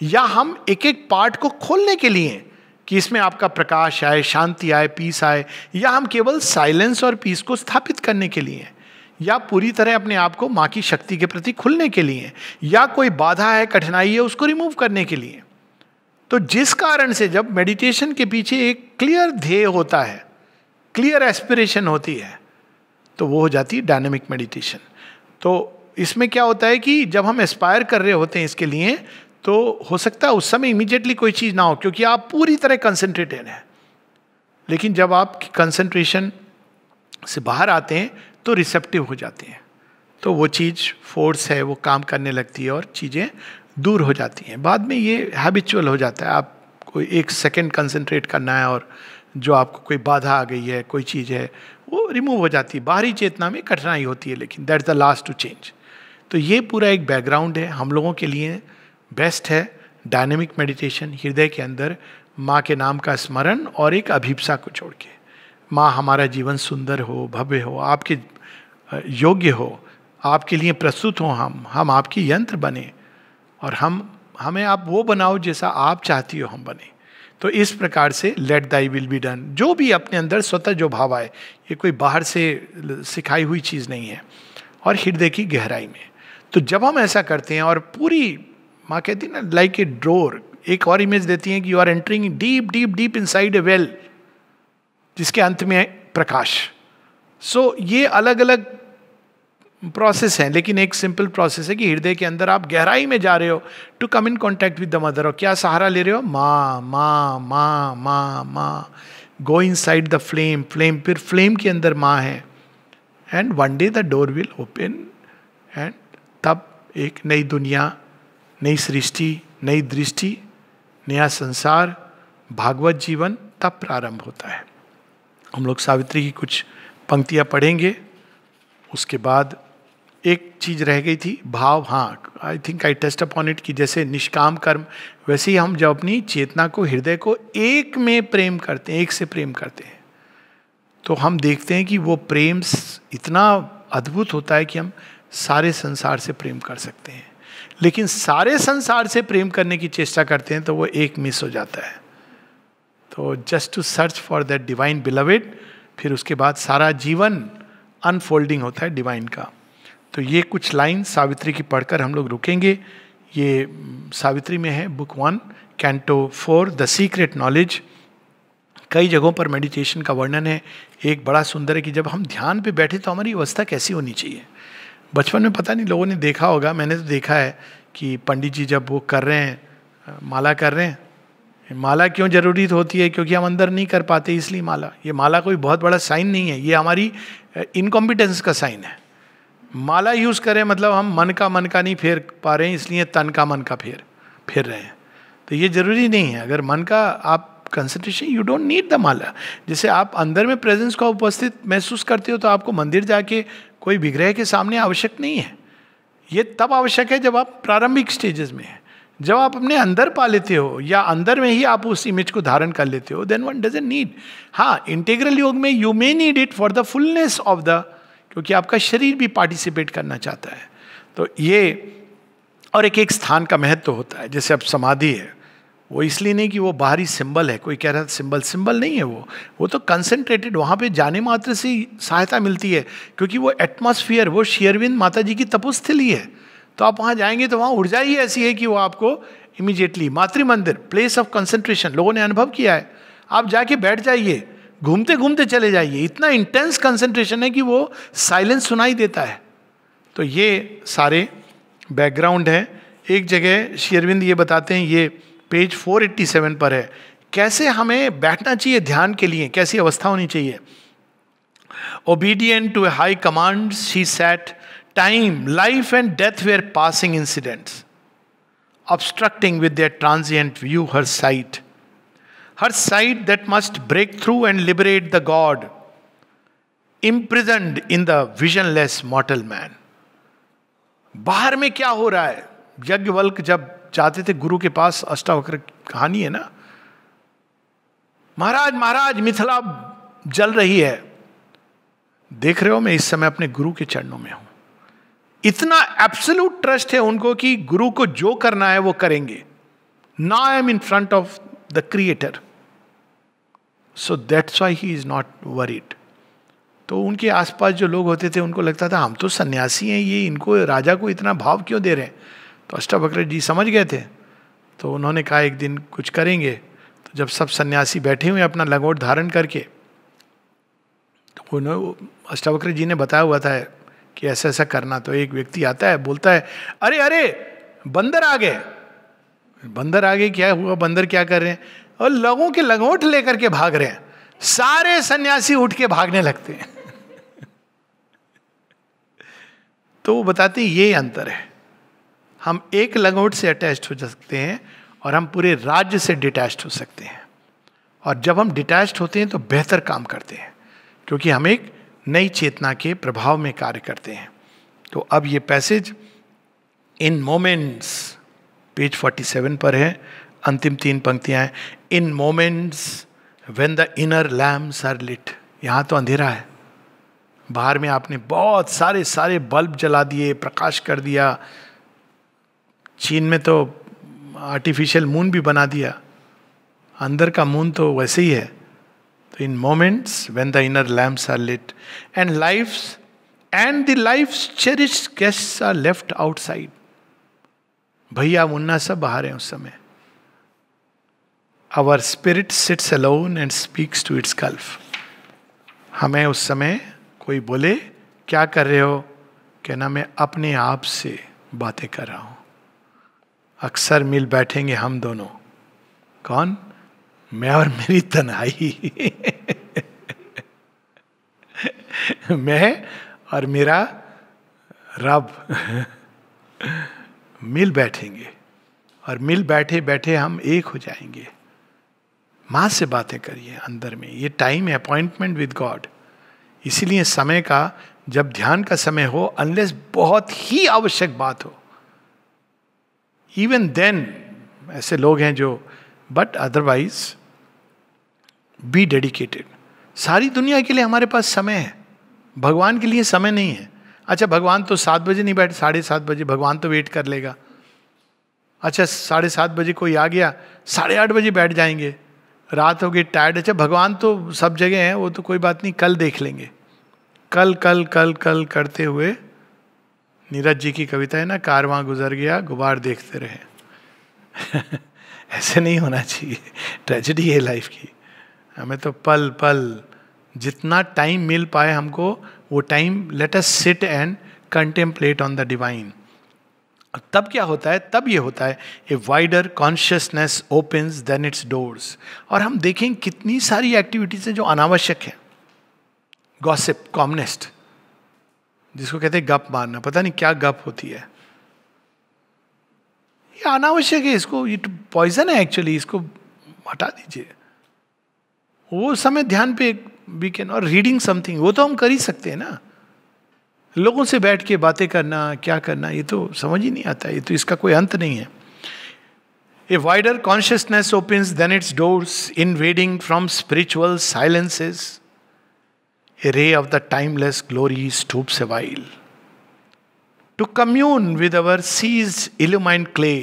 या हम एक एक पार्ट को खोलने के लिए कि इसमें आपका प्रकाश आए, शांति आए, पीस आए, या हम केवल साइलेंस और पीस को स्थापित करने के लिए, या पूरी तरह अपने आप को माँ की शक्ति के प्रति खुलने के लिए, या कोई बाधा है, कठिनाई है, उसको रिमूव करने के लिए। तो जिस कारण से जब मेडिटेशन के पीछे एक क्लियर ध्येय होता है, क्लियर एस्पिरेशन होती है, तो वो हो जाती है डायनेमिक मेडिटेशन। तो इसमें क्या होता है कि जब हम एस्पायर कर रहे होते हैं इसके लिए, तो हो सकता है उस समय इमीडिएटली कोई चीज़ ना हो क्योंकि आप पूरी तरह कंसंट्रेटेड हैं। लेकिन जब आप कंसंट्रेशन से बाहर आते हैं तो रिसेप्टिव हो जाते हैं, तो वो चीज़ फोर्स है वो काम करने लगती है और चीज़ें दूर हो जाती हैं। बाद में ये हैबिचुअल हो जाता है, आपको एक सेकंड कंसंट्रेट करना है और जो आपको कोई बाधा आ गई है, कोई चीज़ है, वो रिमूव हो जाती है। बाहरी चेतना में कठिनाई होती है लेकिन that's the last to change. तो ये पूरा एक बैकग्राउंड है हम लोगों के लिए। बेस्ट है डायनेमिक मेडिटेशन, हृदय के अंदर माँ के नाम का स्मरण और एक अभिप्सा को छोड़ के, माँ हमारा जीवन सुंदर हो, भव्य हो, आपके योग्य हो, आपके लिए प्रस्तुत हो, हम आपकी यंत्र बने और हमें आप वो बनाओ जैसा आप चाहती हो हम बने। तो इस प्रकार से let thy will be done, जो भी अपने अंदर स्वतः जो भाव आए, ये कोई बाहर से सिखाई हुई चीज़ नहीं है, और हृदय की गहराई में। तो जब हम ऐसा करते हैं और पूरी, माँ कहती है ना लाइक ए डोर, एक और इमेज देती हैं कि you are entering deep deep deep inside a well जिसके अंत में प्रकाश। सो ये अलग अलग प्रोसेस है, लेकिन एक सिंपल प्रोसेस है कि हृदय के अंदर आप गहराई में जा रहे हो to come in contact with the mother. और क्या सहारा ले रहे हो? माँ माँ माँ माँ माँ। गो इन साइड द फ्लेम, फ्लेम, फिर फ्लेम के अंदर माँ है, and one day the door will open, and तब एक नई दुनिया, नई सृष्टि, नई दृष्टि, नया संसार, भागवत जीवन तब प्रारंभ होता है। हम लोग सावित्री की कुछ पंक्तियाँ पढ़ेंगे, उसके बाद एक चीज रह गई थी, भाव। हाँ, I think I taste upon it कि जैसे निष्काम कर्म, वैसे ही हम जब अपनी चेतना को, हृदय को एक में प्रेम करते हैं, एक से प्रेम करते हैं, तो हम देखते हैं कि वो प्रेम इतना अद्भुत होता है कि हम सारे संसार से प्रेम कर सकते हैं। लेकिन सारे संसार से प्रेम करने की चेष्टा करते हैं तो वो एक मिस हो जाता है। तो just to search for that divine beloved, फिर उसके बाद सारा जीवन अनफोल्डिंग होता है डिवाइन का। तो ये कुछ लाइन सावित्री की पढ़कर हम लोग रुकेंगे। ये सावित्री में है, book 1, canto 4, the secret knowledge. कई जगहों पर मेडिटेशन का वर्णन है। एक बड़ा सुंदर है कि जब हम ध्यान पे बैठे तो हमारी अवस्था कैसी होनी चाहिए। बचपन में पता नहीं लोगों ने देखा होगा, मैंने तो देखा है कि पंडित जी जब वो कर रहे हैं, माला कर रहे हैं, माला क्यों जरूरी होती है? क्योंकि हम अंदर नहीं कर पाते इसलिए माला। ये माला कोई बहुत बड़ा साइन नहीं है, ये हमारी इनकॉम्पिटेंस का साइन है। माला यूज करें मतलब हम मन का नहीं फेर पा रहे हैं, इसलिए तन का मन का फेर रहे हैं। तो ये जरूरी नहीं है। अगर मन का आप concentration, you don't need the mala. जैसे आप अंदर में प्रेजेंस को उपस्थित महसूस करते हो तो आपको मंदिर जाके कोई विग्रह के सामने आवश्यक नहीं है। ये तब आवश्यक है जब आप प्रारंभिक स्टेजेस में हैं। जब आप अपने अंदर पा लेते हो या अंदर में ही आप उस इमेज को धारण कर लेते हो, देन वन डजंट नीड। हाँ, इंटीग्रल योग में you may need it for the fullness of the, क्योंकि आपका शरीर भी पार्टिसिपेट करना चाहता है। तो ये, और एक एक स्थान का महत्व होता है। जैसे अब समाधि है, वो इसलिए नहीं कि वो बाहरी सिंबल है, कोई कह रहा है सिंबल नहीं है, वो तो कंसंट्रेटेड, वहाँ पे जाने मात्र से सहायता मिलती है, क्योंकि वो एटमॉस्फियर, वो शेरविंद माता जी की तपोस्थली है। तो आप वहाँ जाएंगे तो वहाँ ऊर्जा ही ऐसी है कि वो आपको इमीडिएटली, मातृ मंदिर, प्लेस ऑफ कंसंट्रेशन, लोगों ने अनुभव किया है। आप जाके बैठ जाइए, घूमते घूमते चले जाइए, इतना इंटेंस कंसंट्रेशन है कि वो साइलेंस सुनाई देता है। तो ये सारे बैकग्राउंड है। एक जगह श्री अरविंद ये बताते हैं, ये पेज 487 पर है, कैसे हमें बैठना चाहिए ध्यान के लिए, कैसी अवस्था होनी चाहिए। Obedient to a high command she sat, time, life and death were passing incidents, obstructing with their transient view her sight that must break through and liberate the God imprisoned in the visionless mortal man. बाहर में क्या हो रहा है? यज्ञवल्क जब जाते थे गुरु के पास, अष्टावक्र कहानी है ना, महाराज मिथिला जल रही है, देख रहे हो मैं इस समय अपने गुरु के चरणों में हूं। इतना एब्सोल्यूट ट्रस्ट है उनको कि गुरु को जो करना है वो करेंगे। Now I am in front of the creator, so that's why he is not worried. तो उनके आसपास जो लोग होते थे उनको लगता था हम तो सन्यासी हैं, ये इनको, राजा को इतना भाव क्यों दे रहे हैं? तो अष्टावक्र जी समझ गए थे, तो उन्होंने कहा एक दिन कुछ करेंगे। तो जब सब सन्यासी बैठे हुए अपना लंगोट धारण करके, तो उन्होंने, अष्टावक्र जी ने बताया हुआ था कि ऐसा ऐसा करना। तो एक व्यक्ति आता है, बोलता है अरे बंदर आ गए। बंदर आ गए, क्या हुआ? बंदर क्या कर रहे हैं? और लोगों के लंगोट लेकर के भाग रहे हैं। सारे सन्यासी उठ के भागने लगते हैं। तो वो बताते हैं ये अंतर है, हम एक लंगोट से अटैच्ड हो सकते हैं और हम पूरे राज्य से डिटैच्ड हो सकते हैं। और जब हम डिटैच्ड होते हैं तो बेहतर काम करते हैं, क्योंकि हम एक नई चेतना के प्रभाव में कार्य करते हैं। तो अब ये पैसेज इन मोमेंट्स, पेज 47 पर है, अंतिम 3 पंक्तियां हैं। In moments when the inner lamps are lit, यहाँ तो अंधेरा है, बाहर में आपने बहुत सारे बल्ब जला दिए, प्रकाश कर दिया। चीन में तो आर्टिफिशियल मून भी बना दिया, अंदर का मून तो वैसे ही है। तो in moments when the inner lamps are lit and the life's cherished guests are left outside, भैया मुन्ना सब बाहर हैं उस समय। Our spirit sits alone and speaks to its gulf, हमें उस समय कोई बोले क्या कर रहे हो, कहना मैं अपने आप से बातें कर रहा हूं। अक्सर मिल बैठेंगे हम दोनों, कौन? मैं और मेरी तन्हाई। मैं और मेरा रब मिल बैठेंगे, और मिल बैठे बैठे हम एक हो जाएंगे। माँ से बातें करिए अंदर में। ये टाइम है अपॉइंटमेंट विद गॉड। इसीलिए समय का, जब ध्यान का समय हो, अनलेस बहुत ही आवश्यक बात हो, इवन देन ऐसे लोग हैं जो, बट अदरवाइज बी डेडिकेटेड। सारी दुनिया के लिए हमारे पास समय है, भगवान के लिए समय नहीं है। अच्छा, भगवान तो 7 बजे नहीं बैठ, 7:30 बजे भगवान तो वेट कर लेगा। अच्छा, 7:30 बजे कोई आ गया, 8:30 बजे बैठ जाएंगे, रात हो गई, टायर्ड। अच्छा, भगवान तो सब जगह है, वो तो कोई बात नहीं, कल देख लेंगे। कल कल कल कल करते हुए, नीरज जी की कविता है ना, कारवां गुजर गया गुबार देखते रहे। ऐसे नहीं होना चाहिए, ट्रेजेडी है लाइफ की। हमें तो पल पल जितना टाइम मिल पाए हमको, वो time let us sit and contemplate on the divine. तब क्या होता है? तब ये होता है, a wider consciousness opens then its doors. और हम देखें कितनी सारी एक्टिविटीज हैं जो अनावश्यक है। गॉसिप, कॉमनेस्ट, जिसको कहते हैं गप मारना, पता नहीं क्या गप होती है, ये अनावश्यक है। इसको, ये पॉइजन है एक्चुअली, इसको हटा दीजिए। वो समय ध्यान पे वी कैन, और रीडिंग समथिंग, वो तो हम कर ही सकते हैं ना। लोगों से बैठ के बातें करना, क्या करना, ये तो समझ ही नहीं आता, ये तो इसका कोई अंत नहीं है। A wider consciousness opens then its doors, invading from spiritual silences, a ray of the timeless glory stoops a while to commune with our seized illumined clay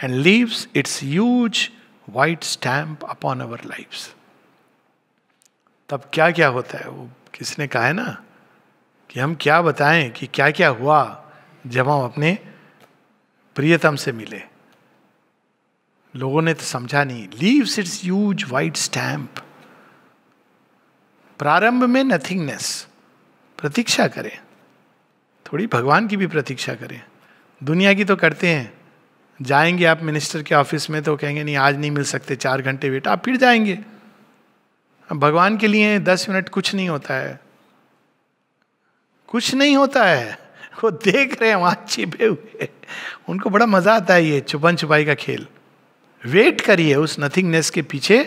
and leaves its huge white stamp upon our lives. तब क्या क्या होता है? वो किसने कहा है ना कि हम क्या बताएं कि क्या क्या हुआ जब हम अपने प्रियतम से मिले। लोगों ने तो समझा नहीं। leaves its huge white stamp. प्रारंभ में नथिंगनेस, प्रतीक्षा करें, थोड़ी भगवान की भी प्रतीक्षा करें। दुनिया की तो करते हैं, जाएंगे आप मिनिस्टर के ऑफिस में तो कहेंगे नहीं आज नहीं मिल सकते, 4 घंटे वेट, आप फिर जाएंगे। अब भगवान के लिए 10 मिनट कुछ नहीं होता है, कुछ नहीं होता है। वो देख रहे हैं वहां छिपे हुए, उनको बड़ा मजा आता है ये छुपन छुपाई का खेल। वेट करिए, उस नथिंगनेस के पीछे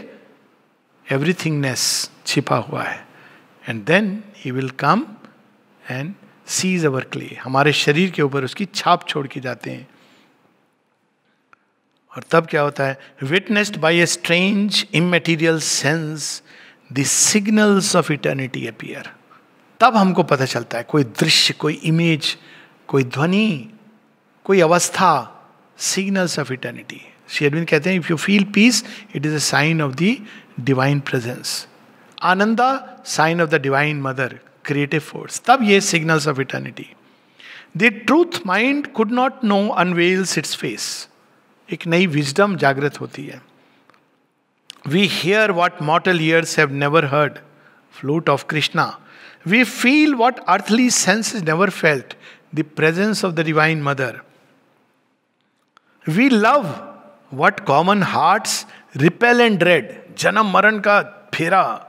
एवरीथिंगनेस छिपा हुआ है। And then he will come and seize our clay. हमारे शरीर के ऊपर उसकी छाप छोड़ के जाते हैं। और तब क्या होता है? Witnessed by a strange immaterial sense the signals of eternity appear. तब हमको पता चलता है, कोई दृश्य, कोई इमेज, कोई ध्वनि, कोई अवस्था, signals of eternity. Shri Aurobindo कहते हैं, if you feel peace it is a sign of the divine presence. Ananda, sign of the divine mother, creative force. तब ये signals of eternity. The truth mind could not know unveils its face. एक नई wisdom जागृत होती है। We hear what mortal ears have never heard, flute of Krishna. We feel what earthly senses never felt, the presence of the divine mother. We love what common hearts repel and dread. जन्म मरण का फेरा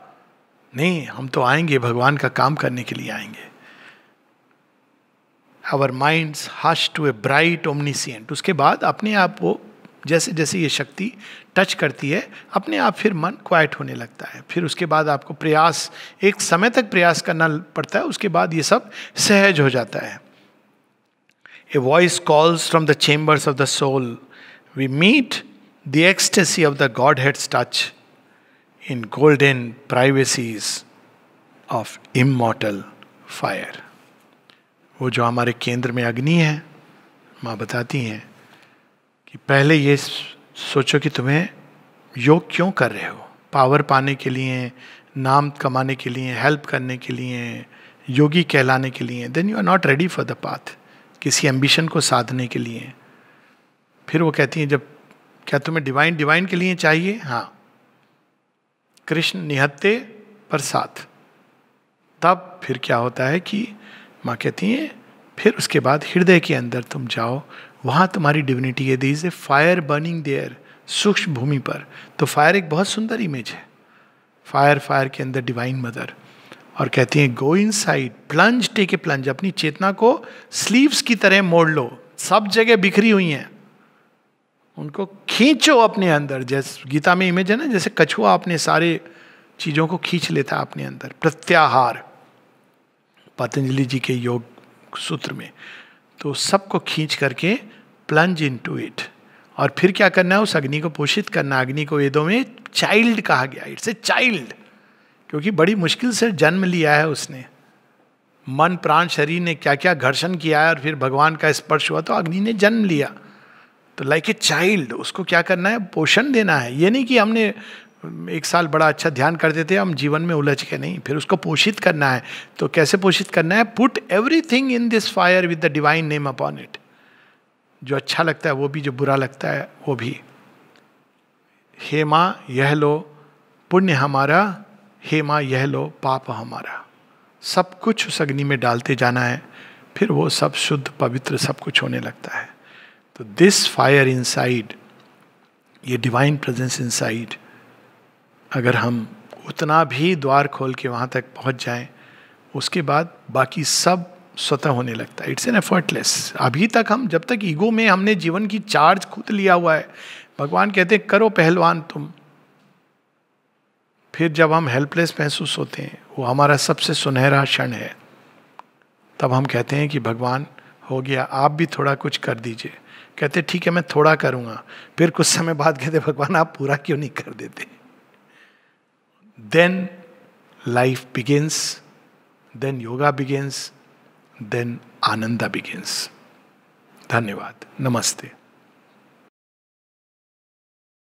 नहीं, हम तो आएंगे, भगवान का काम करने के लिए आएंगे। Our minds hush to a bright omniscient. उसके बाद अपने आप वो जैसे जैसे ये शक्ति टच करती है, अपने आप फिर मन क्वाइट होने लगता है। फिर उसके बाद आपको प्रयास, एक समय तक प्रयास करना पड़ता है, उसके बाद ये सब सहज हो जाता है। A voice calls from the chambers of the soul, we meet the ecstasy of the godhead's touch in golden privacies of immortal fire। वो जो हमारे केंद्र में अग्नि है, माँ बताती हैं कि पहले ये सोचो कि तुम्हें योग क्यों कर रहे हो। पावर पाने के लिए, नाम कमाने के लिए, हेल्प करने के लिए, योगी कहलाने के लिए। Then you are not ready for the path, किसी एम्बिशन को साधने के लिए। फिर वो कहती हैं, जब क्या तुम्हें डिवाइन के लिए चाहिए? हाँ, कृष्ण निहत्ते पर साथ। तब फिर क्या होता है कि माँ कहती हैं, फिर उसके बाद हृदय के अंदर तुम जाओ, वहाँ तुम्हारी डिविनिटी है. There is a fire burning there, सूक्ष्म भूमि पर. तो फायर एक बहुत सुंदर इमेज है. फायर के अंदर डिवाइन मदर. और कहती हैं go inside, plunge, take a plunge. अपनी चेतना को स्लीव्स की तरह मोड़ लो. सब जगह बिखरी हुई हैं, उनको खींचो अपने अंदर. जैसे गीता में इमेज है ना, जैसे कछुआ अपने सारे चीजों को खींच लेता है अपने अंदर. प्रत्याहार पतंजलि जी के योग सूत्र में. तो सबको खींच करके प्लंज इन टू इट. और फिर क्या करना है, उस अग्नि को पोषित करना. अग्नि को वेदों में चाइल्ड कहा गया. इट्स ए चाइल्ड, क्योंकि बड़ी मुश्किल से जन्म लिया है उसने. मन प्राण शरीर ने क्या क्या घर्षण किया है, और फिर भगवान का स्पर्श हुआ तो अग्नि ने जन्म लिया. तो लाइक ए चाइल्ड उसको क्या करना है, पोषण देना है. ये नहीं कि हमने 1 साल बड़ा अच्छा ध्यान करते थे, हम जीवन में उलझ के नहीं. फिर उसको पोषित करना है. तो कैसे पोषित करना है, put everything in this fire with the divine name upon it. जो अच्छा लगता है वो भी, जो बुरा लगता है वो भी. हे माँ यह लो पुण्य हमारा, हे माँ यह लो पाप हमारा. सब कुछ उस अग्नि में डालते जाना है. फिर वो सब शुद्ध पवित्र सब कुछ होने लगता है. तो दिस फायर इनसाइड, ये डिवाइन प्रेजेंस इनसाइड, अगर हम उतना भी द्वार खोल के वहाँ तक पहुँच जाएं, उसके बाद बाकी सब स्वतः होने लगता है. It's an effortless. अभी तक हम जब तक ईगो में हमने जीवन की चार्ज खुद लिया हुआ है, भगवान कहते हैं करो पहलवान तुम. फिर जब हम हेल्पलेस महसूस होते हैं, वो हमारा सबसे सुनहरा क्षण है. तब हम कहते हैं कि भगवान हो गया, आप भी थोड़ा कुछ कर दीजिए. कहते ठीक है मैं थोड़ा करूँगा. फिर कुछ समय बाद कहते भगवान आप पूरा क्यों नहीं कर देते. Then life begins, then yoga begins, then ananda begins. धन्यवाद. नमस्ते.